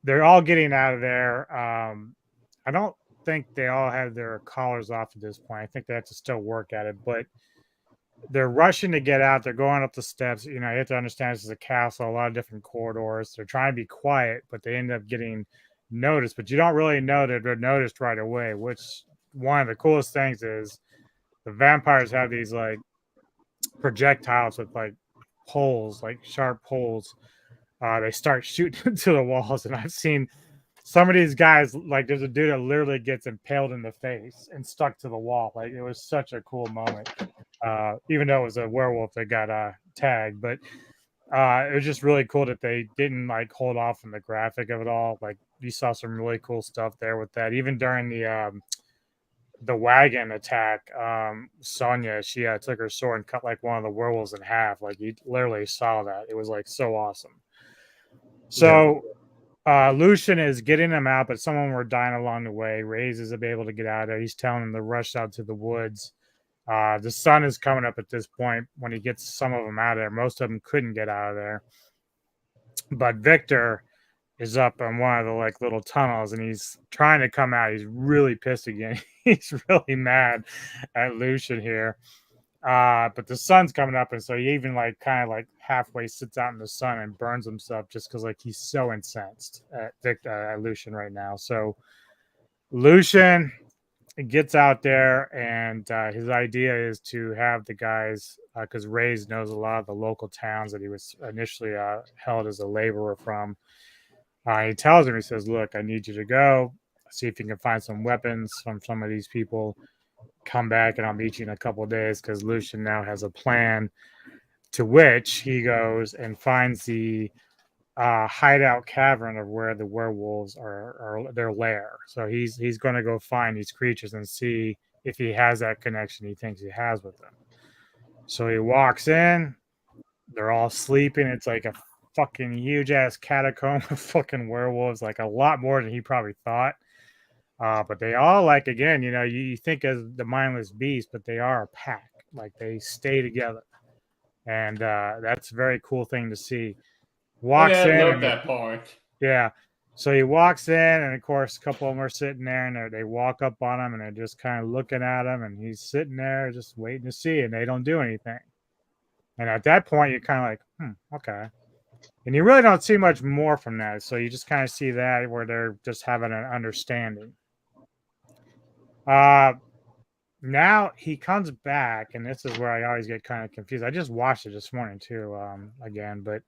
they're all getting out of there. I don't think they all have their collars off at this point. I think they have to still work at it, but they're rushing to get out. They're going up the steps. You know, you have to understand this is a castle, a lot of different corridors. They're trying to be quiet, but they end up getting noticed. But you don't really know that they're noticed right away, which one of the coolest things is the vampires have these projectiles with poles, sharp poles. They start shooting into the walls, and I've seen some of these guys, there's a dude that literally gets impaled in the face and stuck to the wall. It was such a cool moment, even though it was a werewolf that got tagged. But it was just really cool that they didn't hold off on the graphic of it all. You saw some really cool stuff there with that. Even during the wagon attack, Sonya, she took her sword and cut one of the werewolves in half. You literally saw that. It was so awesome. So Lucian is getting them out, but some of them were dying along the way. Reyes is able to get out of there. He's telling them to rush out to the woods. The sun is coming up at this point when he gets some of them out of there. Most of them couldn't get out of there. but Victor is up on one of the like little tunnels and he's trying to come out. He's really pissed again. He's really mad at Lucian here. But the sun's coming up, and so he even like kind of like halfway sits out in the sun and burns himself just because like he's so incensed at Lucian right now. So Lucian gets out there, and his idea is to have the guys, because Reyes knows a lot of the local towns that he was initially held as a laborer from. He tells him, he says, "Look, I need you to go see if you can find some weapons from some of these people. Come back and I'll meet you in a couple of days," because Lucian now has a plan, to which he goes and finds the hideout cavern of where the werewolves are their lair. So he's going to go find these creatures and see if he has that connection he thinks he has with them. So he walks in, they're all sleeping. It's like a fucking huge ass catacomb of fucking werewolves, like a lot more than he probably thought. But they all, like, again, you know, you think as the mindless beast, but they are a pack. Like, they stay together. And that's a very cool thing to see. Walks in. I love that part. Yeah. So he walks in, and of course, a couple of them are sitting there, and they walk up on him, and they're just kind of looking at him, and he's sitting there just waiting to see, and they don't do anything. And at that point, you're kind of like, okay. And you really don't see much more from that. So you just kind of see that where they're just having an understanding. Now he comes back, and this is where I always get kind of confused. I just watched it this morning too, again, but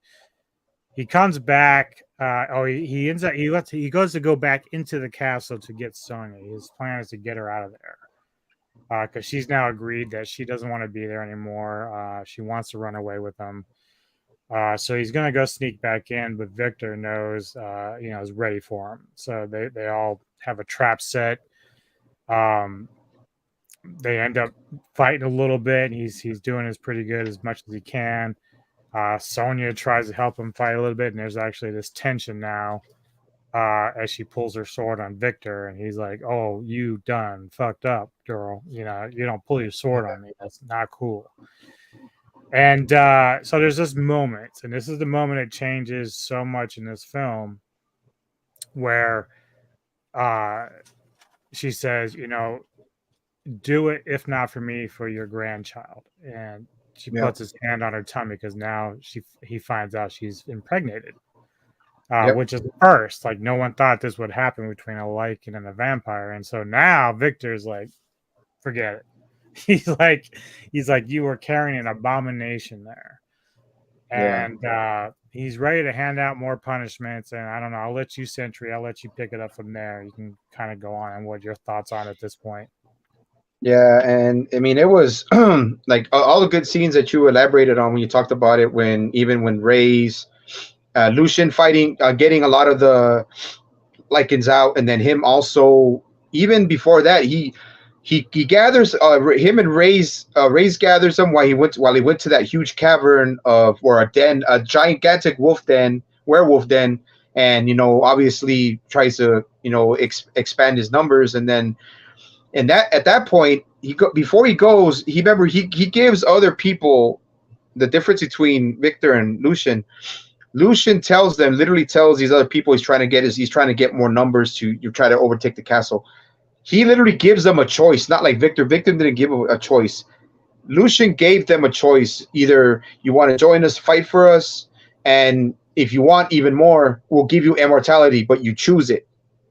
he comes back. He ends up he goes to go back into the castle to get Sonya. His plan is to get her out of there because she's now agreed that she doesn't want to be there anymore. She wants to run away with him. So he's going to go sneak back in, but Victor knows, is ready for him. So they all have a trap set. They end up fighting a little bit. He's doing his pretty good as much as he can. Sonya tries to help him fight a little bit, and there's actually this tension now as she pulls her sword on Victor, and he's like, "Oh, you done fucked up, girl. You know, you don't pull your sword on me. That's not cool." And so there's this moment, and this is the moment it changes so much in this film, where she says, "Do it, if not for me, for your grandchild." And she puts his hand on her tummy because now he finds out she's impregnated, which is the first. Like, no one thought this would happen between a Lycan and a vampire, and so now Victor's like, forget it. He's like, you were carrying an abomination there, and he's ready to hand out more punishments. And I don't know. I'll let you, Sentry. I'll let you pick it up from there. You can kind of go on and what your thoughts on at this point. Yeah, and I mean, it was like all the good scenes that you elaborated on when you talked about it. When Reyes, Lucian fighting, getting a lot of the Lycans out, and then him also. Even before that, he gathers him and Reyes gathers them while he went to that huge cavern or a gigantic werewolf den, and obviously tries to expand his numbers, and then. And that at that point, before he goes, he gives other people the difference between Victor and Lucian. Lucian literally tells these other people he's trying to get more numbers to try to overtake the castle. He literally gives them a choice, not like Victor. Victor didn't give a choice. Lucian gave them a choice. Either you want to join us, fight for us, and if you want even more, we'll give you immortality, but you choose it.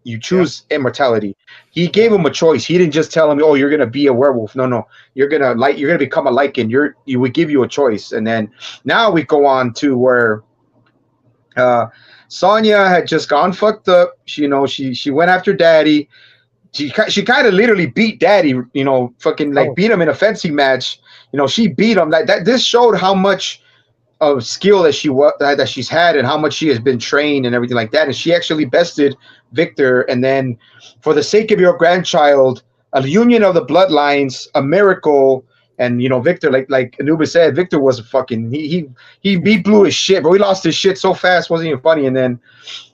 You choose immortality. He gave him a choice. He didn't just tell him, "Oh, you're gonna be a werewolf." No. You're gonna become a Lycan. You would give you a choice. And then now we go on to where Sonya had just gone fucked up. She went after Daddy. She kind of literally beat Daddy. Beat him in a fencing match. She beat him. That this showed how much of skill that she's had and how much she has been trained and everything like that. And she actually bested Victor. And then, for the sake of your grandchild, a union of the bloodlines, a miracle. And Victor, like Anubis said, Victor was he blew his shit, but he lost his shit so fast, wasn't even funny. And then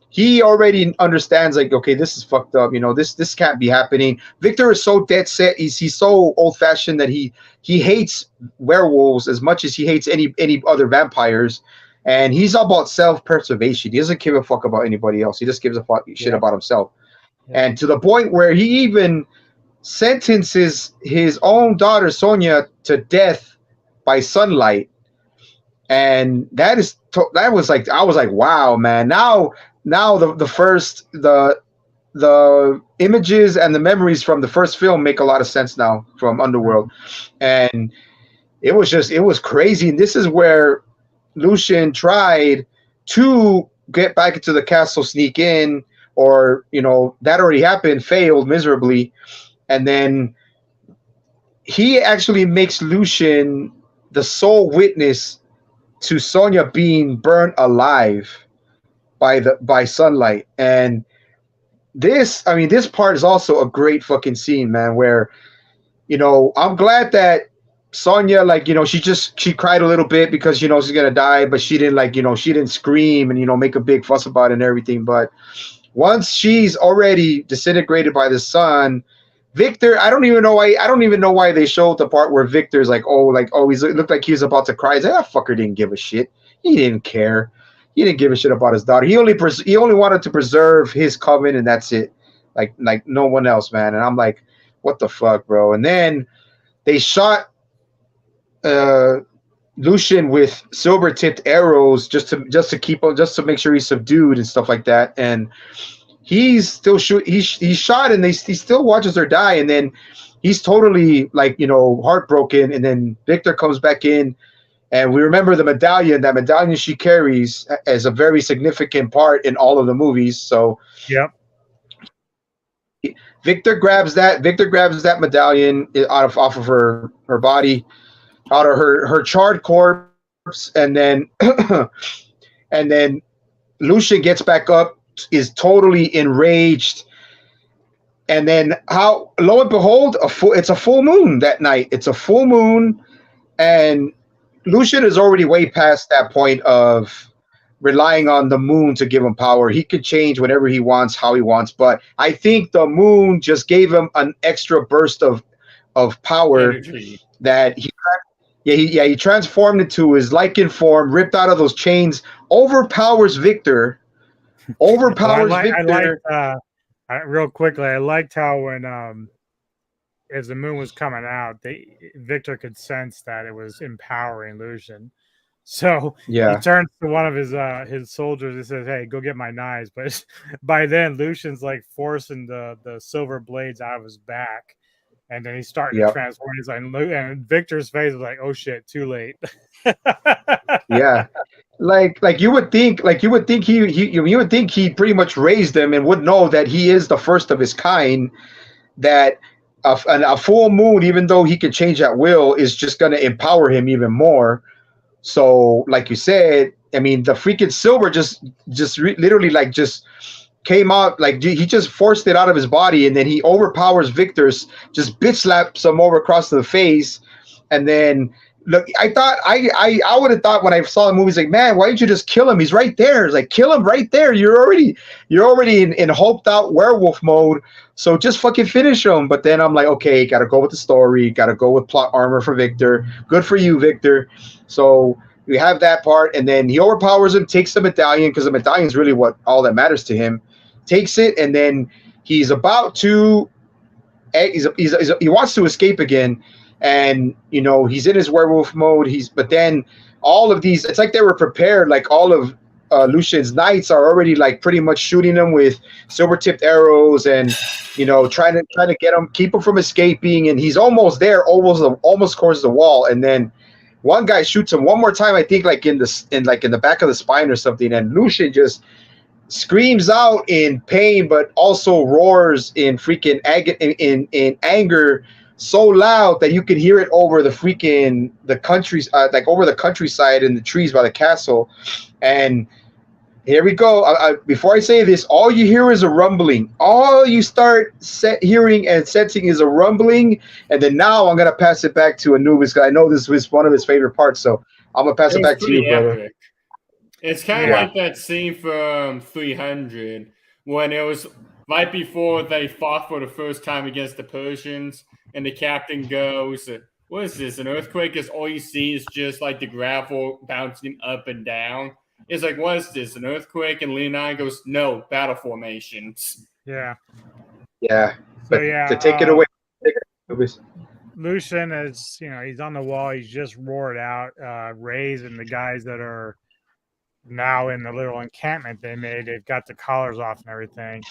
he already understands, like, okay, this is fucked up. This can't be happening. Victor is so dead set. He's so old fashioned that he hates werewolves as much as he hates any other vampires. and he's all about self-preservation. He doesn't give a fuck about anybody else. He just gives a fuck shit about himself. And to the point where he even sentences his own daughter Sonya to death by sunlight. And that was like, I was like, wow, man. Now the images and the memories from the first film make a lot of sense now from Underworld. And it was crazy. And this is where Lucian tried to get back into the castle, sneak in, or, that already happened, failed miserably. And then he actually makes Lucian the sole witness to Sonya being burnt alive by sunlight. And this part is also a great fucking scene, man, where, I'm glad that Sonya, like, she cried a little bit because, she's going to die, but she didn't she didn't scream and, make a big fuss about it and everything. But once she's already disintegrated by the sun, Victor, I don't even know why they showed the part where Victor's like, he looked like he was about to cry. He's like, that fucker didn't give a shit. He didn't care. He didn't give a shit about his daughter. He only wanted to preserve his coven, and that's it. Like no one else, man. And I'm like, what the fuck, bro? And then they shot Lucian with silver-tipped arrows just to keep him, just to make sure he's subdued and stuff like that. And he's still he's shot, and he still watches her die, and then he's totally heartbroken. And then Victor comes back in, and we remember the medallion. That medallion she carries as a very significant part in all of the movies. So Victor grabs that medallion off of her body, out of her charred corpse, and then and then Lucian gets back up, is totally enraged, and then lo and behold, it's a full moon that night. It's a full moon, and Lucian is already way past that point of relying on the moon to give him power. He could change whenever he wants, how he wants, but I think the moon just gave him an extra burst of power. Energy. That he transformed into his Lycan form, ripped out of those chains, overpowers Victor. Real quickly, I liked how when as the moon was coming out, Victor could sense that it was empowering Lucian. So he turns to one of his soldiers and says, "Hey, go get my knives." But by then, Lucian's like forcing the silver blades out of his back, and then he's starting to transform. He's like, and Victor's face was like, "Oh shit, too late." Yeah. Like you would think he pretty much raised them and would know that he is the first of his kind, that a full moon, even though he can change at will, is just going to empower him even more. So like you said, I mean, the freaking silver just literally just came out, like he just forced it out of his body, and then he overpowers Victor's, just bitch slaps him over across the face. And then look, I would have thought when I saw the movie, like, man, why didn't you just kill him? He's right there. It's like, kill him right there. You're already in hoped out werewolf mode. So just fucking finish him. But then I'm like, okay, gotta go with the story, gotta go with plot armor for Victor. Good for you, Victor. So we have that part, and then he overpowers him, takes the medallion, because the medallion is really all that matters to him. Takes it, and then he's about to he wants to escape again. And he's in his werewolf mode. But then all of these, it's like they were prepared. Like all of Lucian's knights are already like pretty much shooting him with silver-tipped arrows, and trying to get him, keep him from escaping. And he's almost there, almost towards the wall. And then one guy shoots him one more time, I think, like in the back of the spine or something. And Lucian just screams out in pain, but also roars in freaking in anger, so loud that you could hear it over the countryside and the trees by the castle. And here we go. Before I say this, all you hear is a rumbling. All you start hearing and sensing is a rumbling. And then now I'm gonna pass it back to Anubis, because I know this was one of his favorite parts. So I'm gonna pass it back to you, brother. It's kind of like that scene from 300 when it was right before they fought for the first time against the Persians, and the captain goes, what is this? An earthquake is all you see is just like the gravel bouncing up and down. It's like, what is this? An earthquake? And Leonine goes, no, battle formations. Yeah. Yeah. So But yeah, to take it away, Lucian is, he's on the wall. He's just roared out. Rays and the guys that are now in the little encampment they made, they've got the collars off and everything.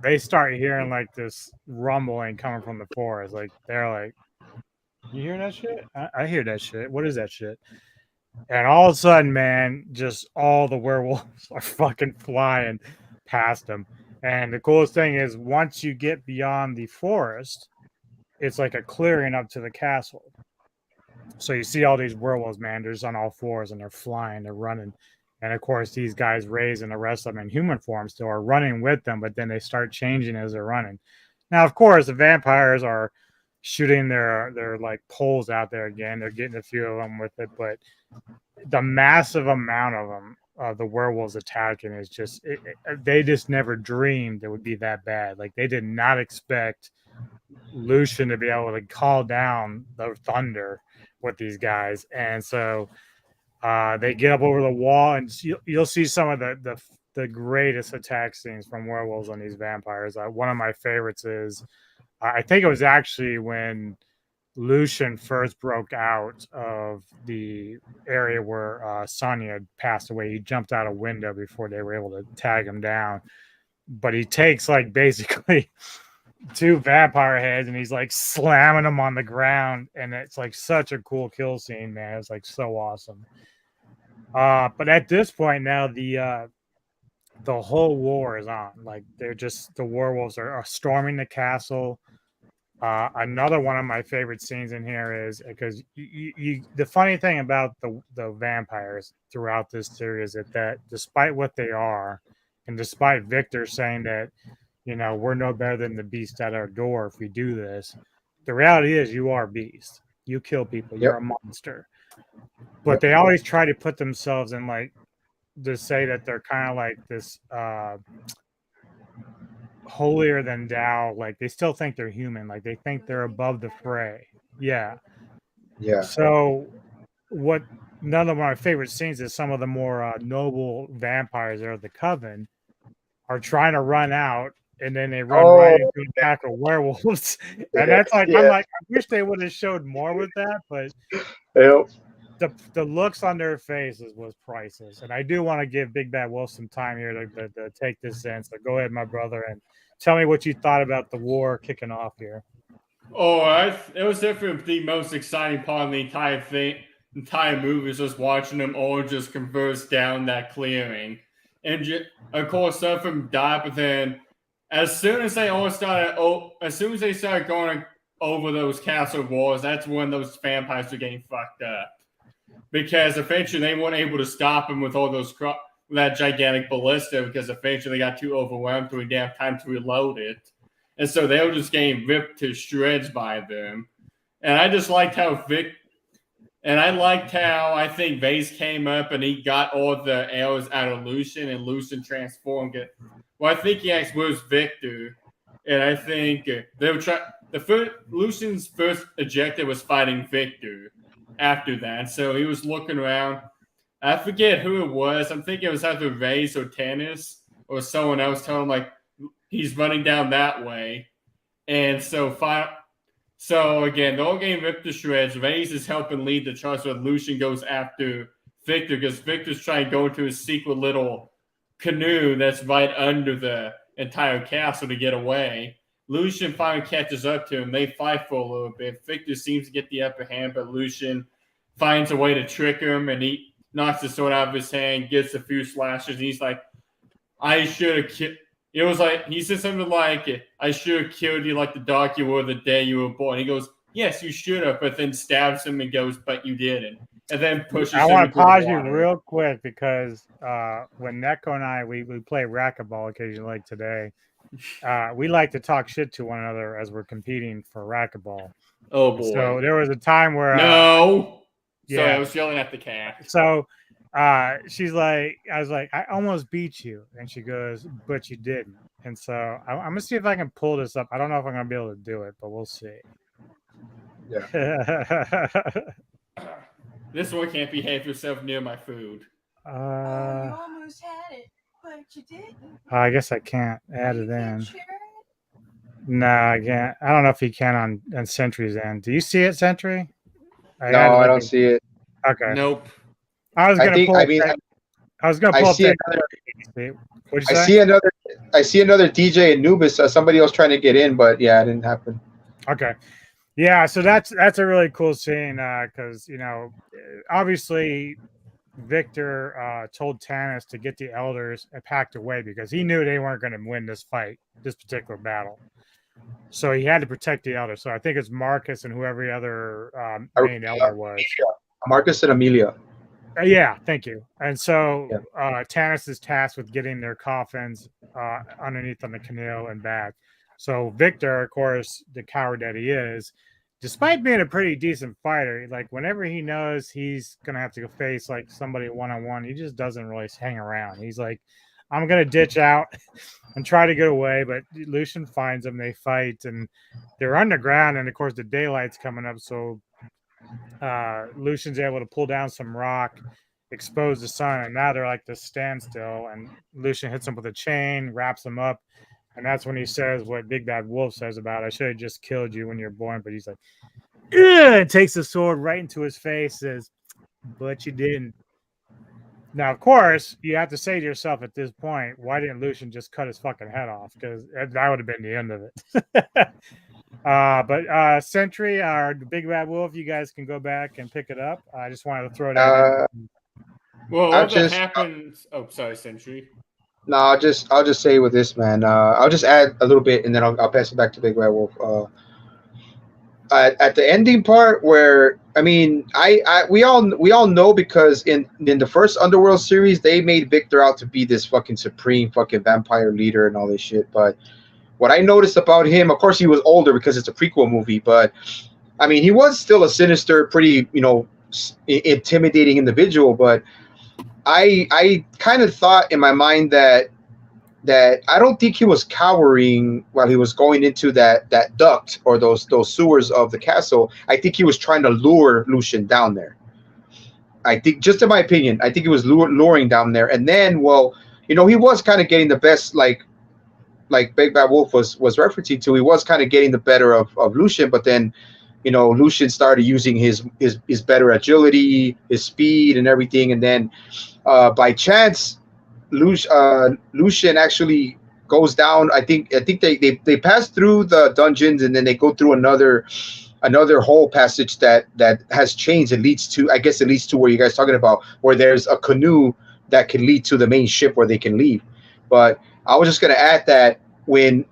They start hearing like this rumbling coming from the forest. Like they're like, "You hear that shit? I hear that shit. What is that shit?" And all of a sudden, man, just all the werewolves are fucking flying past them. And the coolest thing is, once you get beyond the forest, it's like a clearing up to the castle. So you see all these werewolves, man, they're just on all fours and they're flying, they're running. And of course, these guys, Rays and the rest of them in human form, still are running with them, but then they start changing as they're running. Now, of course, the vampires are shooting their like poles out there again. They're getting a few of them with it, but the massive amount of them, the werewolves attacking, is just they just never dreamed it would be that bad. Like they did not expect Lucian to be able to call down the thunder with these guys, and so they get up over the wall, and you'll see some of the greatest attack scenes from werewolves on these vampires. One of my favorites is I think it was actually when Lucian first broke out of the area where Sonya had passed away. He jumped out a window before they were able to tag him down. But he takes like basically 2 vampire heads and he's like slamming them on the ground. And it's like such a cool kill scene, man. It's like so awesome. But at this point now, the whole war is on. Like the werewolves are storming the castle. Another one of my favorite scenes in here is because the funny thing about the vampires throughout this series is that despite what they are, and despite Victor saying that, we're no better than the beast at our door if we do this, the reality is you are a beast. You kill people. You're a monster. But they always try to put themselves in like to say that they're kind of like this holier than thou. Like they still think they're human. Like they think they're above the fray. Yeah. So what none of my favorite scenes is some of the more noble vampires that are the coven are trying to run out, and then they run right into a pack of werewolves. And that's like I'm like, I wish they would have showed more with that, but the looks on their faces was priceless. And I do want to give Big Bad Wolf some time here to take this in. So go ahead, my brother, and tell me what you thought about the war kicking off here. Oh, it was definitely the most exciting part of the entire thing. Entire movie is just watching them all just converse down that clearing. And of course, some of them died, but then as soon as they started going over those castle walls, that's when those vampires were getting fucked up. Because eventually they weren't able to stop them with all those that gigantic ballista, because eventually they got too overwhelmed and we didn't have time to reload it. And so they were just getting ripped to shreds by them. And I just liked how I think Vase came up and he got all the arrows out of Lucian, and Lucian transformed it. Well, I think he actually was Victor. And I think they were Lucian's first objective was fighting Victor after that. So he was looking around. I forget who it was. I'm thinking it was either Vase or Tennis or someone else telling him, like, he's running down that way. And so again, the whole game ripped to shreds. Vase is helping lead the charge, so Lucian goes after Victor because Victor's trying to go into his secret little canoe that's right under the entire castle to get away. Lucian finally catches up to him. They fight for a little bit. Victor seems to get the upper hand, but Lucian finds a way to trick him, and he knocks the sword out of his hand, gets a few slashes, and he's like, I should have killed. It was like, he said something like, I should have killed you like the dog you were the day you were born. He goes, yes, you should have, but then stabs him and goes, but you didn't. And then pushes him. I want to pause you real quick because when Neko and I, we play racquetball occasionally like today. We like to talk shit to one another as we're competing for racquetball. Oh, boy. So there was a time where... Sorry, I was yelling at the cat. So she's like, I was like, I almost beat you. And she goes, but you didn't. And so I'm going to see if I can pull this up. I don't know if I'm going to be able to do it, but we'll see. This one can't behave yourself near my food. You almost had it, but you didn't. I guess I can't add You it can't in. share it? No, I can't. I don't know if he can on Sentry's end. Do you see it, Sentry? No, I don't see it. Okay. Nope. I was gonna pull. I mean, I was gonna I pull up see that. another. What'd you I say? see another DJ Anubis. Somebody else trying to get in, but yeah, it didn't happen. Okay. Yeah, so that's a really cool scene because obviously Victor told Tanis to get the elders packed away because he knew they weren't going to win this particular battle. So he had to protect the elders. So I think it's Marcus and whoever the other main elder was. Marcus and Amelia. Yeah, thank you. And so Yeah. Tanis is tasked with getting their coffins underneath on the canoe and back. So Victor, of course, the coward that he is, despite being a pretty decent fighter, like whenever he knows he's gonna have to go face like somebody one-on-one, he just doesn't really hang around. He's like, I'm gonna ditch out and try to get away, but Lucian finds them, they fight, and they're underground, and of course the daylight's coming up, so Lucian's able to pull down some rock, expose the sun, and now they're like this standstill, and Lucian hits him with a chain, wraps him up. And that's when he says what Big Bad Wolf says about, I should have just killed you when you're born. But he's like, ugh, and takes the sword right into his face, says, but you didn't. Now, of course, you have to say to yourself at this point, why didn't Lucian just cut his fucking head off? Because that would have been the end of it. But Sentry or Big Bad Wolf, you guys can go back and pick it up. I just wanted to throw that in. Well, what happens? Oh, sorry, Sentry. No, I'll just say with this, man. I'll just add a little bit, and then I'll pass it back to Big Bad Wolf. At the ending part, where I mean, we all know because in the first Underworld series, they made Victor out to be this fucking supreme fucking vampire leader and all this shit. But what I noticed about him, of course, he was older because it's a prequel movie. But I mean, he was still a sinister, pretty intimidating individual. But I kind of thought in my mind that I don't think he was cowering while he was going into that duct or those sewers of the castle. I think he was trying to lure Lucian down there. I think, just in my opinion, I think he was luring down there. And then, well, he was kind of getting the best, like Big Bad Wolf was referencing to. He was kind of getting the better of Lucian, but then, Lucian started using his better agility, his speed, and everything. And then, by chance, Lucian actually goes down. I think they pass through the dungeons, and then they go through another whole passage that has chains. It leads to where you guys talking about, where there's a canoe that can lead to the main ship where they can leave. But I was just gonna add that when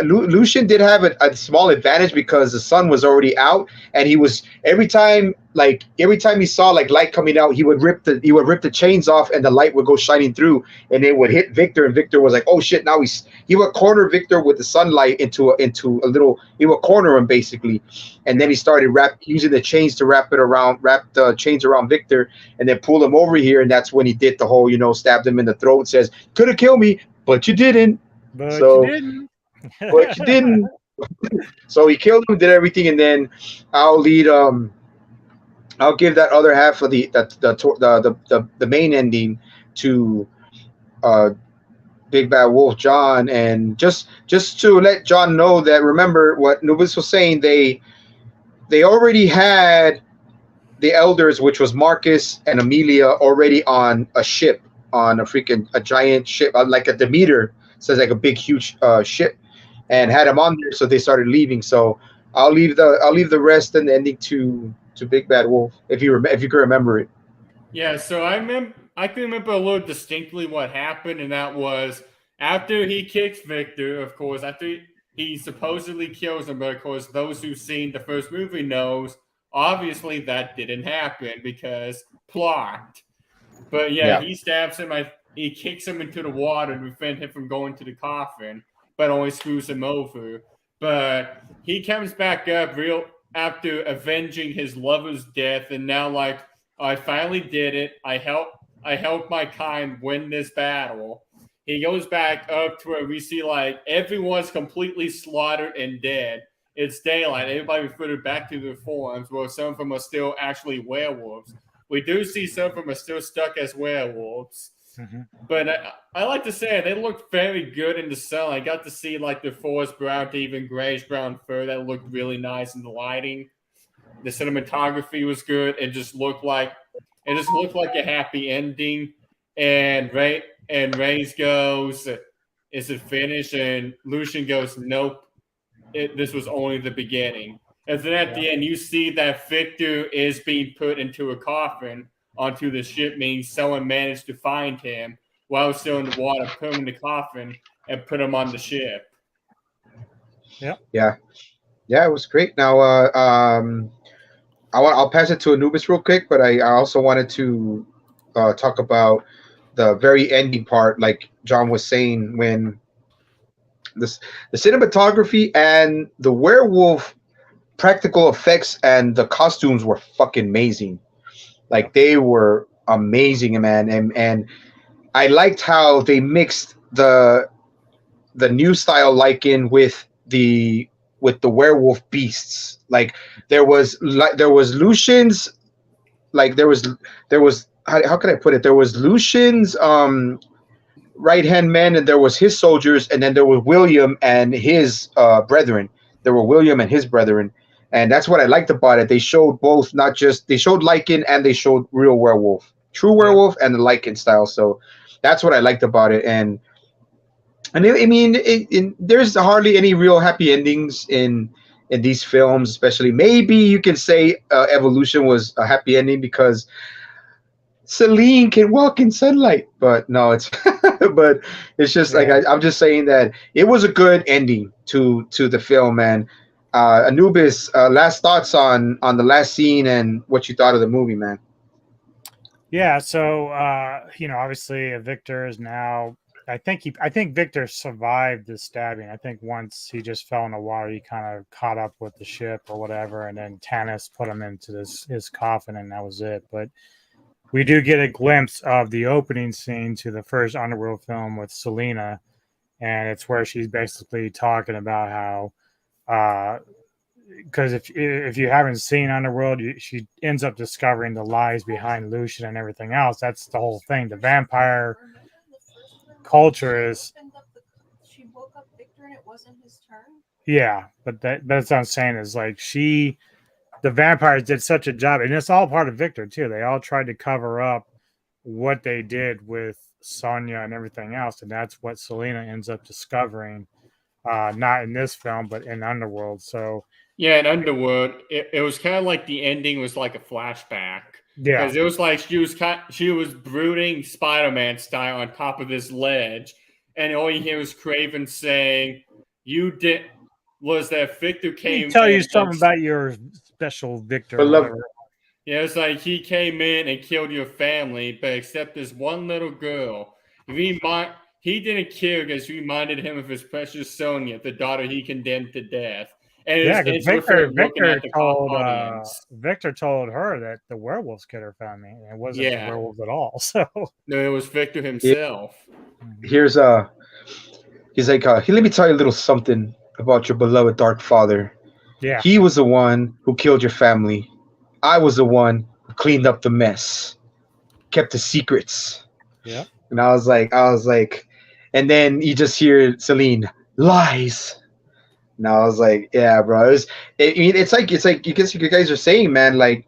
Lucian did have a small advantage because the sun was already out, and he was every time he saw like light coming out, he would rip the chains off, and the light would go shining through, and it would hit Victor, and Victor was like, oh shit! Now he would corner Victor with the sunlight into a little. He would corner him basically, and then he started using the chains to wrap the chains around Victor, and then pull him over here, and that's when he did the whole stabbed him in the throat. Says could have killed me, but you didn't. But you didn't. But you didn't. So he killed him, did everything, and then I'll give that other half of the main ending to Big Bad Wolf John, and just to let John know that, remember what Nubis was saying, they already had the elders, which was Marcus and Amelia, already on a ship, on a giant ship, like a Demeter, says like a big huge ship, and had them on there, so they started leaving. So I'll leave the rest and the ending to Big Bad Wolf if you can remember it. Yeah, so I can remember a little distinctly what happened, and that was after he kicks Victor, of course, after he supposedly kills him, but of course those who've seen the first movie knows obviously that didn't happen because plot. But yeah. He stabs him, he kicks him into the water to prevent him from going to the coffin, but only screws him over. But he comes back up after avenging his lover's death, and now like, I finally did it. I helped my kind win this battle. He goes back up to where we see like everyone's completely slaughtered and dead, it's daylight. Everybody reverted back to their forms, where some of them are still actually werewolves. We do see some of them are still stuck as werewolves. Mm-hmm. But I like to say they looked very good in the sun. I got to see like the forest brown to even grayish brown fur that looked really nice in the lighting. The cinematography was good. It just looked like a happy ending. And Reyes goes, "Is it finished?" And Lucian goes, "Nope. This was only the beginning." And then at the end, you see that Victor is being put into a coffin onto the ship, meaning someone managed to find him while still in the water, put him in the coffin, and put him on the ship. Yeah, it was great. Now, I'll pass it to Anubis real quick, but I also wanted to talk about the very ending part, like John was saying, when the cinematography and the werewolf practical effects and the costumes were fucking amazing. Like they were amazing, man. And I liked how they mixed the new style Lycan with the werewolf beasts. Like there was Lucian's, like there was how can I put it? There was Lucian's right hand men, and there was his soldiers, and then there was William and his brethren. There were William and his brethren, and that's what I liked about it. They showed both, not just they showed Lycan and they showed real werewolf, true werewolf, and the Lycan style. So that's what I liked about it. And there's hardly any real happy endings in these films, especially. Maybe you can say Evolution was a happy ending because Celine can walk in sunlight, but no, it's but it's just like I'm just saying that it was a good ending to the film, man. Anubis, last thoughts on the last scene and what you thought of the movie, man. Yeah, so obviously Victor is now. I think Victor survived the stabbing. I think once he just fell in the water, he kind of caught up with the ship or whatever, and then Tanis put him into his coffin, and that was it. But we do get a glimpse of the opening scene to the first Underworld film with Selena, and it's where she's basically talking about how, because if you haven't seen Underworld, she ends up discovering the lies behind Lucian and everything else. That's the whole thing. The vampire culture is. She woke up Victor and it wasn't his turn. Yeah, but that's what I'm saying is like the vampires did such a job, and it's all part of Victor too. They all tried to cover up what they did with Sonya and everything else, and that's what Selena ends up discovering. Not in this film, but in Underworld. So yeah, in Underworld, it was kind of like the ending was like a flashback. Yeah, because it was like she was brooding Spider-Man style on top of this ledge, and all you hear was Craven saying, "You did." Was that Victor came? Tell you something about your special Victor. Or whatever. Yeah, it's like he came in and killed your family, but except this one little girl. He didn't kill because he reminded him of his precious Sonya, the daughter he condemned to death. And it's Victor told her that the werewolves killed her family, and it wasn't the werewolves at all. So no, it was Victor himself. He's like, let me tell you a little something about your beloved Dark Father. Yeah, he was the one who killed your family. I was the one who cleaned up the mess, kept the secrets. Yeah, and I was like, and then you just hear Celine lies. And I was like, yeah, bro. It's like you guys are saying, man. Like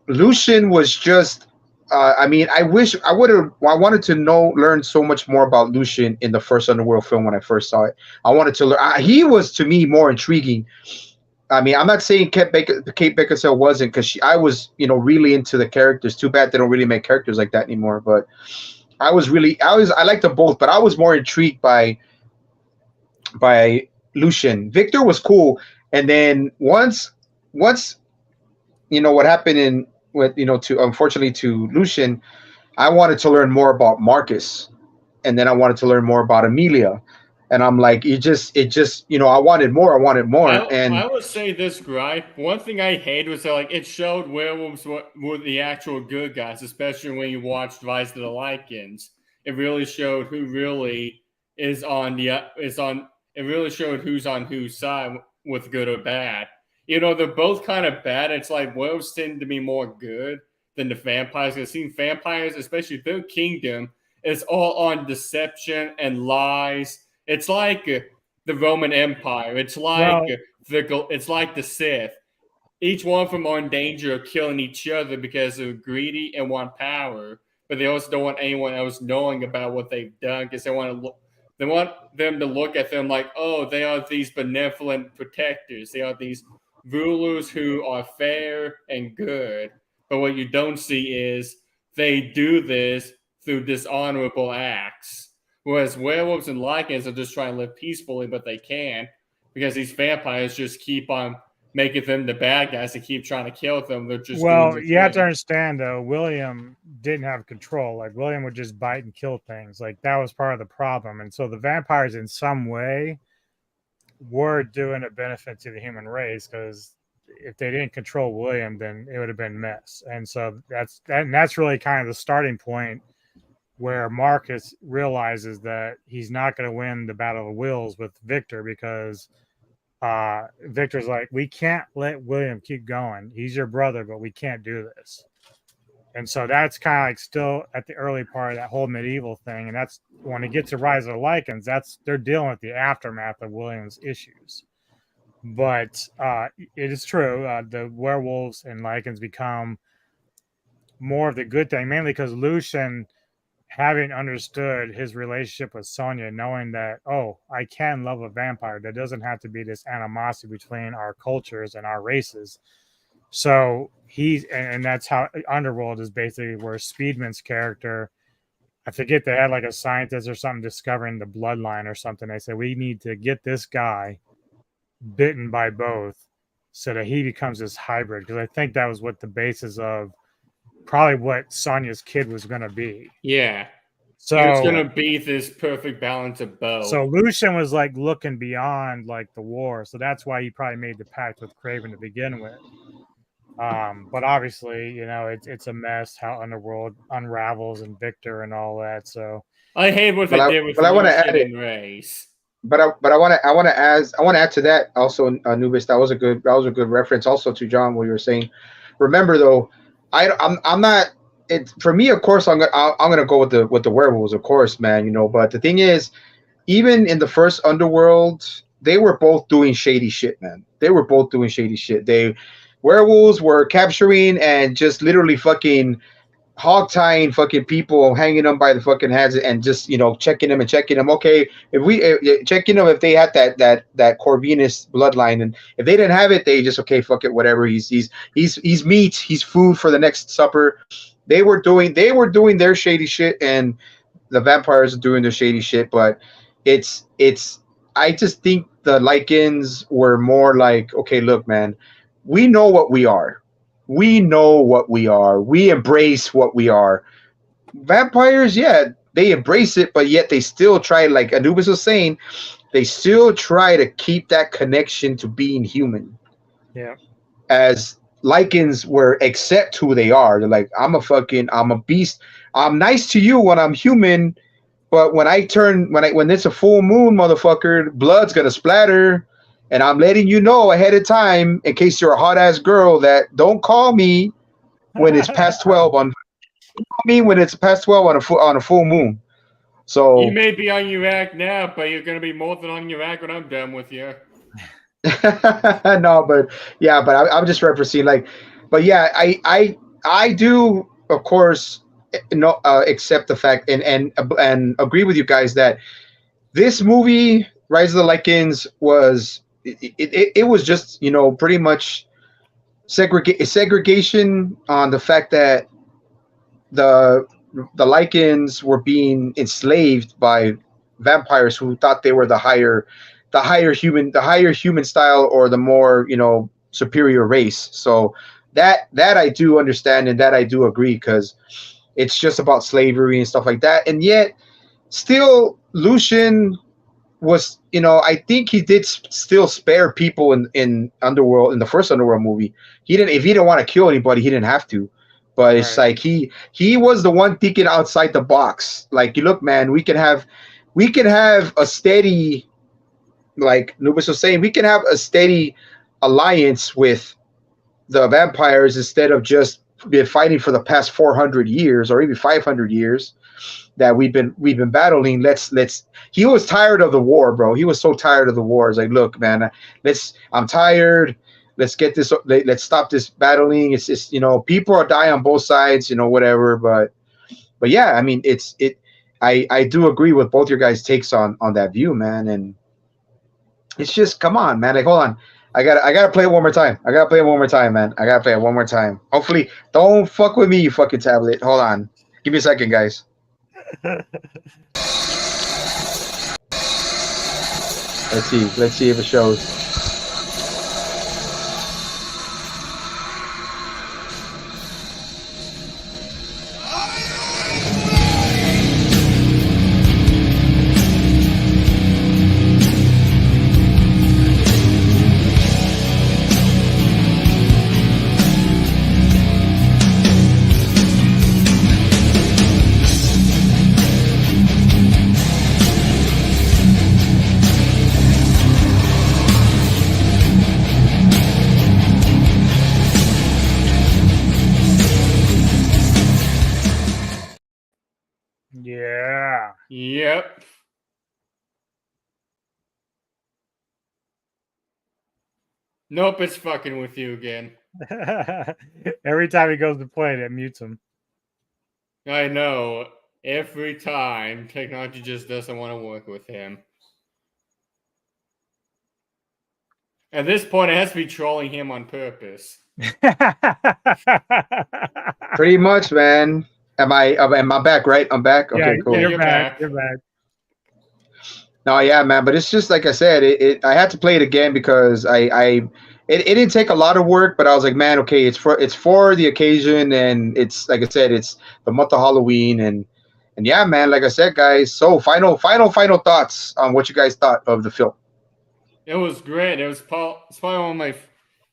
Lucian was just. I wanted to learn so much more about Lucian in the first Underworld film when I first saw it. I wanted to learn. He was to me more intriguing. I mean, I'm not saying Kate Beckinsale wasn't, because I was, really into the characters. Too bad they don't really make characters like that anymore. But I liked them both, but I was more intrigued by Lucian. Victor was cool, and then once what happened unfortunately to Lucian, I wanted to learn more about Marcus, and then I wanted to learn more about Amelia, and I'm like, I wanted more. I would say this gripe. One thing I hate was that it showed werewolves were the actual good guys, especially when you watched Rise of the Lycans. It really showed who really is on it really showed who's on whose side with good or bad. You know, they're both kind of bad. It's like werewolves tend to be more good than the vampires. I've seen vampires, especially their kingdom, is all on deception and lies. It's like the Roman Empire. It's like the Sith. Each one of them are in danger of killing each other because they're greedy and want power, but they also don't want anyone else knowing about what they've done because they want them to look at them like, oh, they are these benevolent protectors. They are these rulers who are fair and good. But what you don't see is they do this through dishonorable acts. Whereas werewolves and Lycans are just trying to live peacefully, but they can't because these vampires just keep on making them the bad guys. They keep trying to kill them. They're just you have to understand though, William didn't have control. Like William would just bite and kill things. Like that was part of the problem. And so the vampires in some way were doing a benefit to the human race because if they didn't control William, then it would have been a mess. And so that's really kind of the starting point where Marcus realizes that he's not going to win the Battle of the Wills with Victor because Victor's like, we can't let William keep going. He's your brother, but we can't do this. And so that's kind of like still at the early part of that whole medieval thing. And that's when it gets to Rise of the Lycans, they're dealing with the aftermath of William's issues. But it is true. The werewolves and Lycans become more of the good thing, mainly because Lucian, having understood his relationship with Sonia, knowing that, oh, I can love a vampire. There doesn't have to be this animosity between our cultures and our races. So and that's how Underworld is basically where Speedman's character, I forget, they had like a scientist or something discovering the bloodline or something. They said, we need to get this guy bitten by both so that he becomes this hybrid. Because I think that was what the basis of probably what Sonia's kid was going to be. Yeah. So it's going to be this perfect balance of both. So Lucian was like looking beyond like the war. So that's why he probably made the pact with Craven to begin with. But obviously, you know, it's a mess how Underworld unravels and Victor and all that. So I hate what they did with Lucian and Race. But I want to add to that also, Anubis. That was a good reference also to John, what you were saying. Remember though, I'm not. For me, of course, I'm gonna go with the werewolves, of course, man. You know, but the thing is, even in the first Underworld, they were both doing shady shit, man. They were both doing shady shit. Werewolves were capturing and just literally fucking hog tying fucking people, hanging them by the fucking heads, and just, you know, checking them. Okay, if we checking them if they had that Corvinus bloodline, and if they didn't have it, they just, okay, fuck it, whatever. He's meat. He's food for the next supper. They were doing their shady shit, and the vampires are doing their shady shit. But it's I just think the Lycans were more like, okay, look, man, we know what we are. We know what we are. We embrace what we are. Vampires, yeah, they embrace it, but yet they still try, like Anubis was saying, they still try to keep that connection to being human. Yeah. As Lycans were accept who they are. They're like, I'm a beast. I'm nice to you when I'm human, but when it's a full moon, motherfucker, blood's gonna splatter. And I'm letting you know ahead of time, in case you're a hot ass girl, that don't call me when it's past 12 on a full moon. So you may be on your act now, but you're gonna be more than on your act when I'm done with you. No, but I'm just referencing, like, but yeah, I do, of course, accept the fact and agree with you guys that this movie, Rise of the Lycans, was. It was just, you know, pretty much segregation on the fact that the Lycans were being enslaved by vampires who thought they were the higher human style, or the more, you know, superior race. So that I do understand, and that I do agree, because it's just about slavery and stuff like that. And yet still Lucian was, you know, I think he did still spare people in Underworld, in the first Underworld movie. If he didn't want to kill anybody, he didn't have to. But it's like he was the one thinking outside the box. Like, look, man, we can have a steady like Nubis was saying, we can have a steady alliance with the vampires instead of just been fighting for the past 400 years or even 500 years that we've been battling. Let's he was tired of the war, bro. He was so tired of the war. It's like, look, man, I'm tired. Let's get this. Let's stop this battling. It's just, people are dying on both sides, whatever. But yeah, I mean, I do agree with both your guys' takes on that view, man. And it's just, come on, man. Like, hold on. I gotta play it one more time. I gotta play it one more time, man. I gotta play it one more time. Hopefully, don't fuck with me, you fucking tablet. Hold on. Give me a second, guys. Let's see if it shows. Yeah. Yep. Nope, it's fucking with you again. Every time he goes to play it mutes him. I know. Every time, technology just doesn't want to work with him. At this point, it has to be trolling him on purpose. Pretty much, man. Am I back, right? I'm back? Okay, Yeah, cool. you're back. You're back. No, yeah, man. But it's just like I said, I had to play it again because it didn't take a lot of work, but I was like, man, okay, it's for the occasion, and it's like I said, it's the month of Halloween, and yeah, man, like I said, guys. So final thoughts on what you guys thought of the film. It was great. It's probably one of my.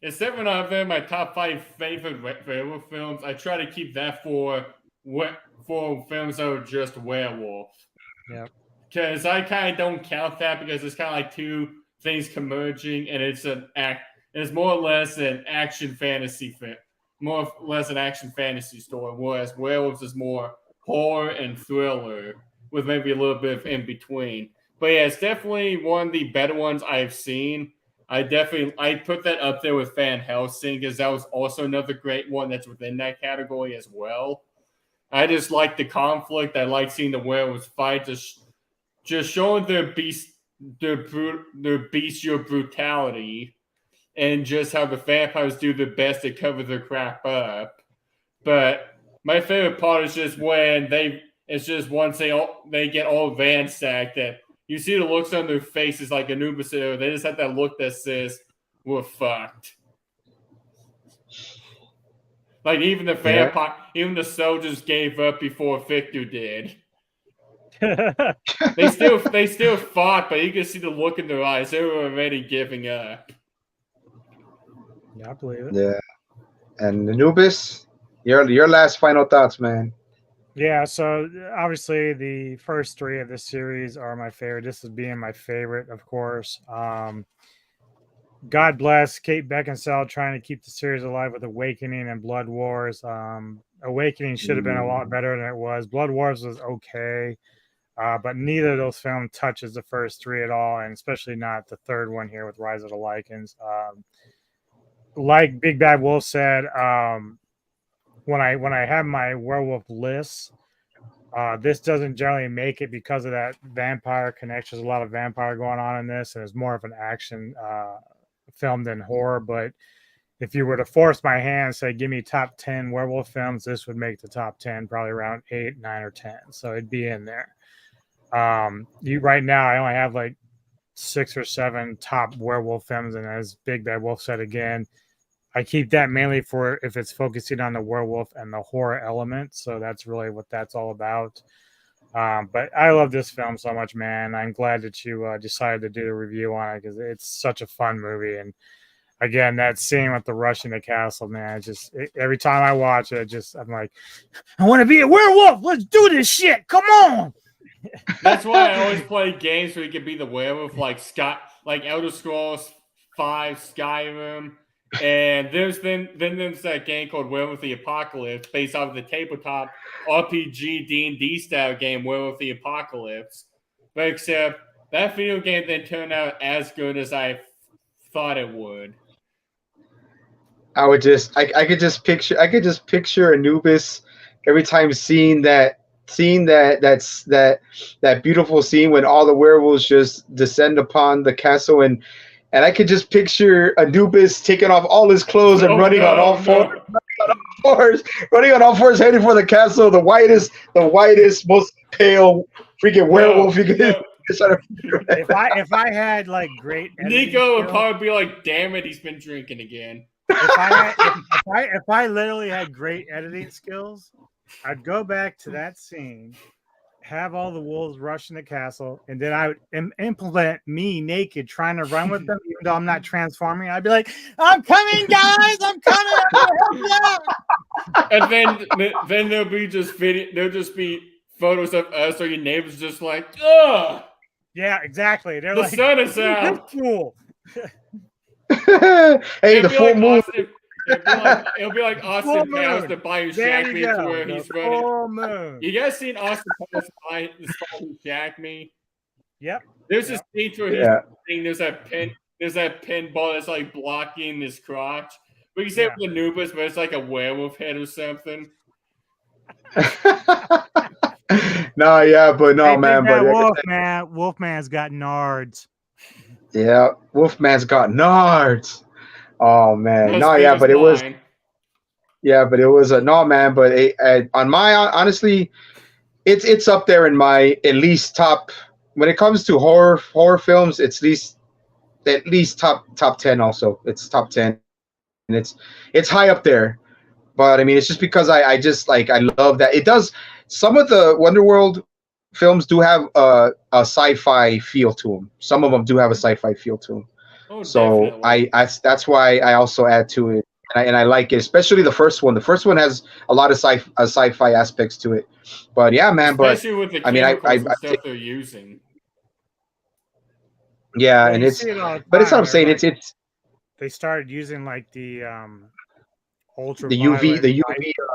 It's definitely not my top 5 favorite werewolf films. I try to keep that for films that are just werewolf. Yeah. Because I kind of don't count that because it's kind of like two things converging, and it's more or less an action fantasy film, more or less an action fantasy story. Whereas werewolves is more horror and thriller with maybe a little bit of in between. But yeah, it's definitely one of the better ones I've seen. I put that up there with Van Helsing because that was also another great one that's within that category as well. I just like the conflict. I like seeing the werewolves fight, just showing their bestial brutality, and just how the vampires do their best to cover their crap up. But my favorite part is just when once they get all ransacked, that you see the looks on their faces like Anubis. They just have that look that says, "We're fucked." Like even the vampire, even the soldiers gave up before Victor did. They still fought, but you can see the look in their eyes. They were already giving up. Yeah, I believe it. Yeah. And Anubis, your last final thoughts, man. Yeah, so obviously the first 3 of this series are my favorite. This is being my favorite, of course. God bless Kate Beckinsale trying to keep the series alive with Awakening and Blood Wars. Awakening should have been a lot better than it was. Blood Wars was okay, but neither of those films touches the first 3 at all, and especially not the third one here with Rise of the Lycans. Like Big Bad Wolf said, when I have my werewolf list, this doesn't generally make it because of that vampire connection. There's a lot of vampire going on in this, and it's more of an action film than horror. But if you were to force my hand, say, give me top 10 werewolf films, this would make the top 10, probably around 8, 9, or 10. So it'd be in there. Right now, I only have like 6 or 7 top werewolf films, and as Big Bad Wolf said again, I keep that mainly for if it's focusing on the werewolf and the horror element. So that's really what that's all about. But I love this film so much, man. I'm glad that you decided to do the review on it because it's such a fun movie. And again, that scene with the rushing the castle, man, every time I watch it, I'm like, I want to be a werewolf. Let's do this shit. Come on. That's why I always play games where you can be the werewolf, like Elder Scrolls 5, Skyrim, and there's that game called Werewolf the Apocalypse, based off of the tabletop RPG D&D style game Werewolf the Apocalypse. But except that video game didn't turn out as good as I thought it would. I could just picture Anubis every time seeing that beautiful scene when all the werewolves just descend upon the castle, and I could just picture Anubis taking off all his clothes and running on all fours, heading for the castle. The whitest, most pale freaking werewolf you could. If I had like great Nico would probably be like, "Damn it, he's been drinking again." If I literally had great editing skills, I'd go back to that scene, have all the wolves rush in the castle, and then I would implement me naked trying to run with them, even though I'm not transforming. I'd be like, "I'm coming, guys! I'm coming! I'm gonna help you out!" And then there'll be just there'll just be photos of us or your neighbors just like, "Ugh." Yeah, exactly. They're The like, sun is out. Cool. Hey, the full moon. It'll be like Austin Powers to Bioshock Me to where he's running. You guys seen Austin Powers Bioshock Me? Yep. There's this scene where he's saying there's that pinball that's like blocking his crotch. We can say it with Anubis, but it's like a werewolf head or something. Wolfman's got nards. Yeah, Wolfman's got nards. Oh man, but it was on my honestly, it's up there in my at least top when it comes to horror films. It's at least top 10. Also, it's top 10, and it's high up there. But I mean, it's just because I just like I love that it does. Some of the Underworld films do have a sci-fi feel to them. Some of them do have a sci-fi feel to them. Oh, so definitely. I that's why I also add to it, and I like it, especially the first one. The first one has a lot of sci-fi aspects to it. But yeah, man. Especially with the chemicals and stuff they're using. Yeah, and it's but it's what I'm saying. Like, it's they started using like the ultraviolet, the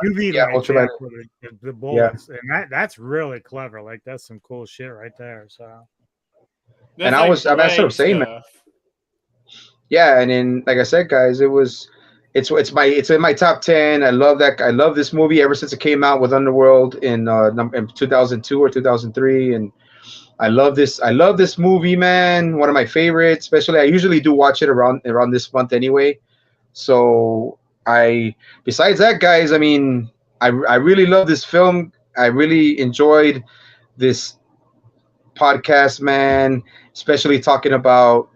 UV ultraviolet, the bullets, and that's really clever. Like that's some cool shit right there. So, that's and that's what I'm saying, man. Yeah, and then like I said, guys, it's in my top 10. I love that. I love this movie ever since it came out with Underworld in 2002 or 2003, and I love this movie, man. One of my favorites. Especially, I usually do watch it around this month anyway. So besides that, guys, I mean, I really love this film. I really enjoyed this podcast, man. Especially talking about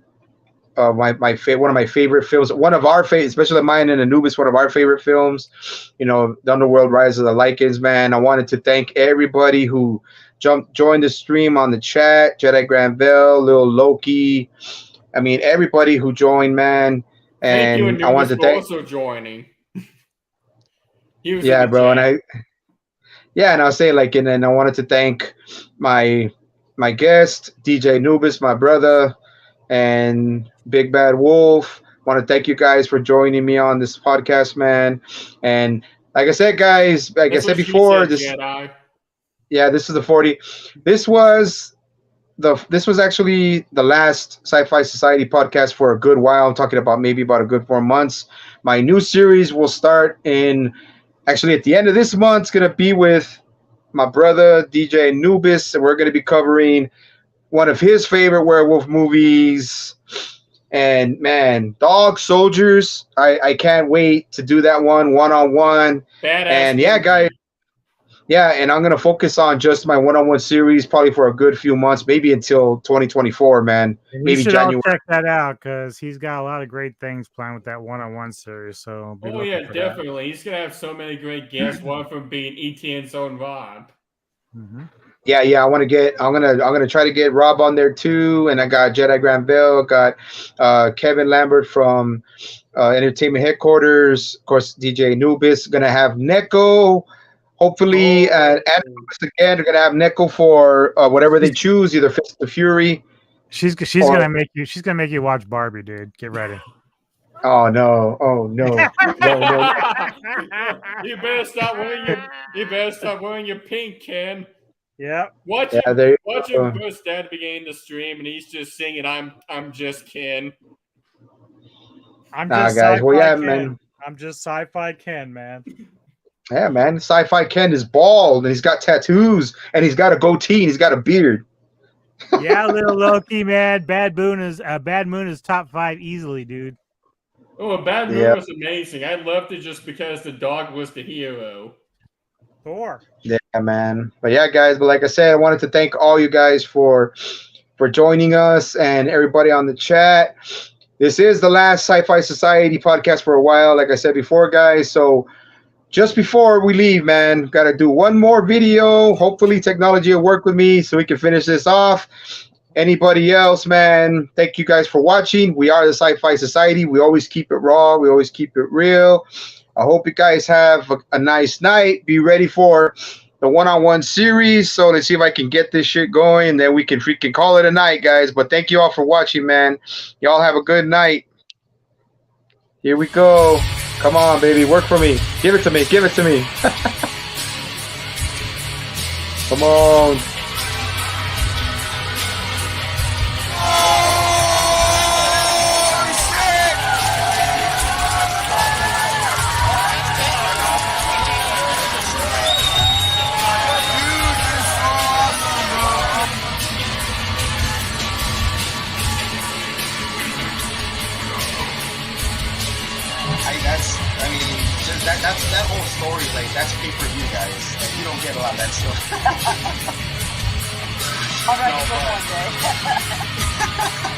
one of my favorite films, one of our favorite, especially mine and Anubis, one of our favorite films. You know, The Underworld, Rise of the Lycans, man. I wanted to thank everybody who joined the stream on the chat. Jedi Granville, Lil Loki. I mean, everybody who joined, man. And thank you, Anubis, I wanted to thank also joining. Yeah, bro, and I was saying like, and then I wanted to thank my guest, DJ Anubis, my brother, and Big Bad Wolf. Want to thank you guys for joining me on this podcast, man. And like I said, guys, like I said before, this is the 40. This was actually the last Sci-Fi Society podcast for a good while. I'm talking about maybe about a good 4 months. My new series will start actually at the end of this month. It's gonna be with my brother DJ Anubis, and we're gonna be covering one of his favorite werewolf movies. And man, Dog Soldiers. I can't wait to do that one-on-one. And yeah, guys. Yeah, and I'm gonna focus on just my one-on-one series probably for a good few months, maybe until 2024, man. And maybe January. All check that out because he's got a lot of great things planned with that one-on-one series. So definitely, he's gonna have so many great guests. One from being ETN's own Rob. Mm-hmm. Yeah. I'm gonna try to get Rob on there too, and I got Jedi Granville, got Kevin Lambert from Entertainment Headquarters, of course, DJ Anubis. Gonna have Neko. Hopefully, and again, they're gonna have Neko for whatever they choose, either Fist of Fury. She's gonna make you watch Barbie, dude. Get ready. Oh no! No! You better stop wearing your pink, Ken. Yep. Watch him burst down at the beginning of the stream, and he's just singing, "I'm just Ken." Guys. Well, yeah, man. I'm just Sci-Fi Ken, man. Yeah, man. Sci-Fi Ken is bald, and he's got tattoos, and he's got a goatee, and he's got a beard. Yeah, little Loki, man. Bad Moon is top 5 easily, dude. Oh, Bad Moon was amazing. I loved it just because the dog was the hero. Thor. Yeah, man. But yeah, guys. But like I said, I wanted to thank all you guys for joining us and everybody on the chat. This is the last Sci-Fi Society podcast for a while, like I said before, guys. So just before we leave, man, got to do one more video. Hopefully technology will work with me so we can finish this off. Anybody else, man, thank you guys for watching. We are the Sci-Fi Society. We always keep it raw. We always keep it real. I hope you guys have a nice night. Be ready for the one-on-one series. So let's see if I can get this shit going, and then we can freaking call it a night, guys. But thank you all for watching, man. Y'all have a good night. Here we go. Come on, baby. Work for me. Give it to me. Give it to me. Come on. That whole story, like, that's pay-per-view, guys. Like, you don't get a lot of that stuff. All right, no, one day.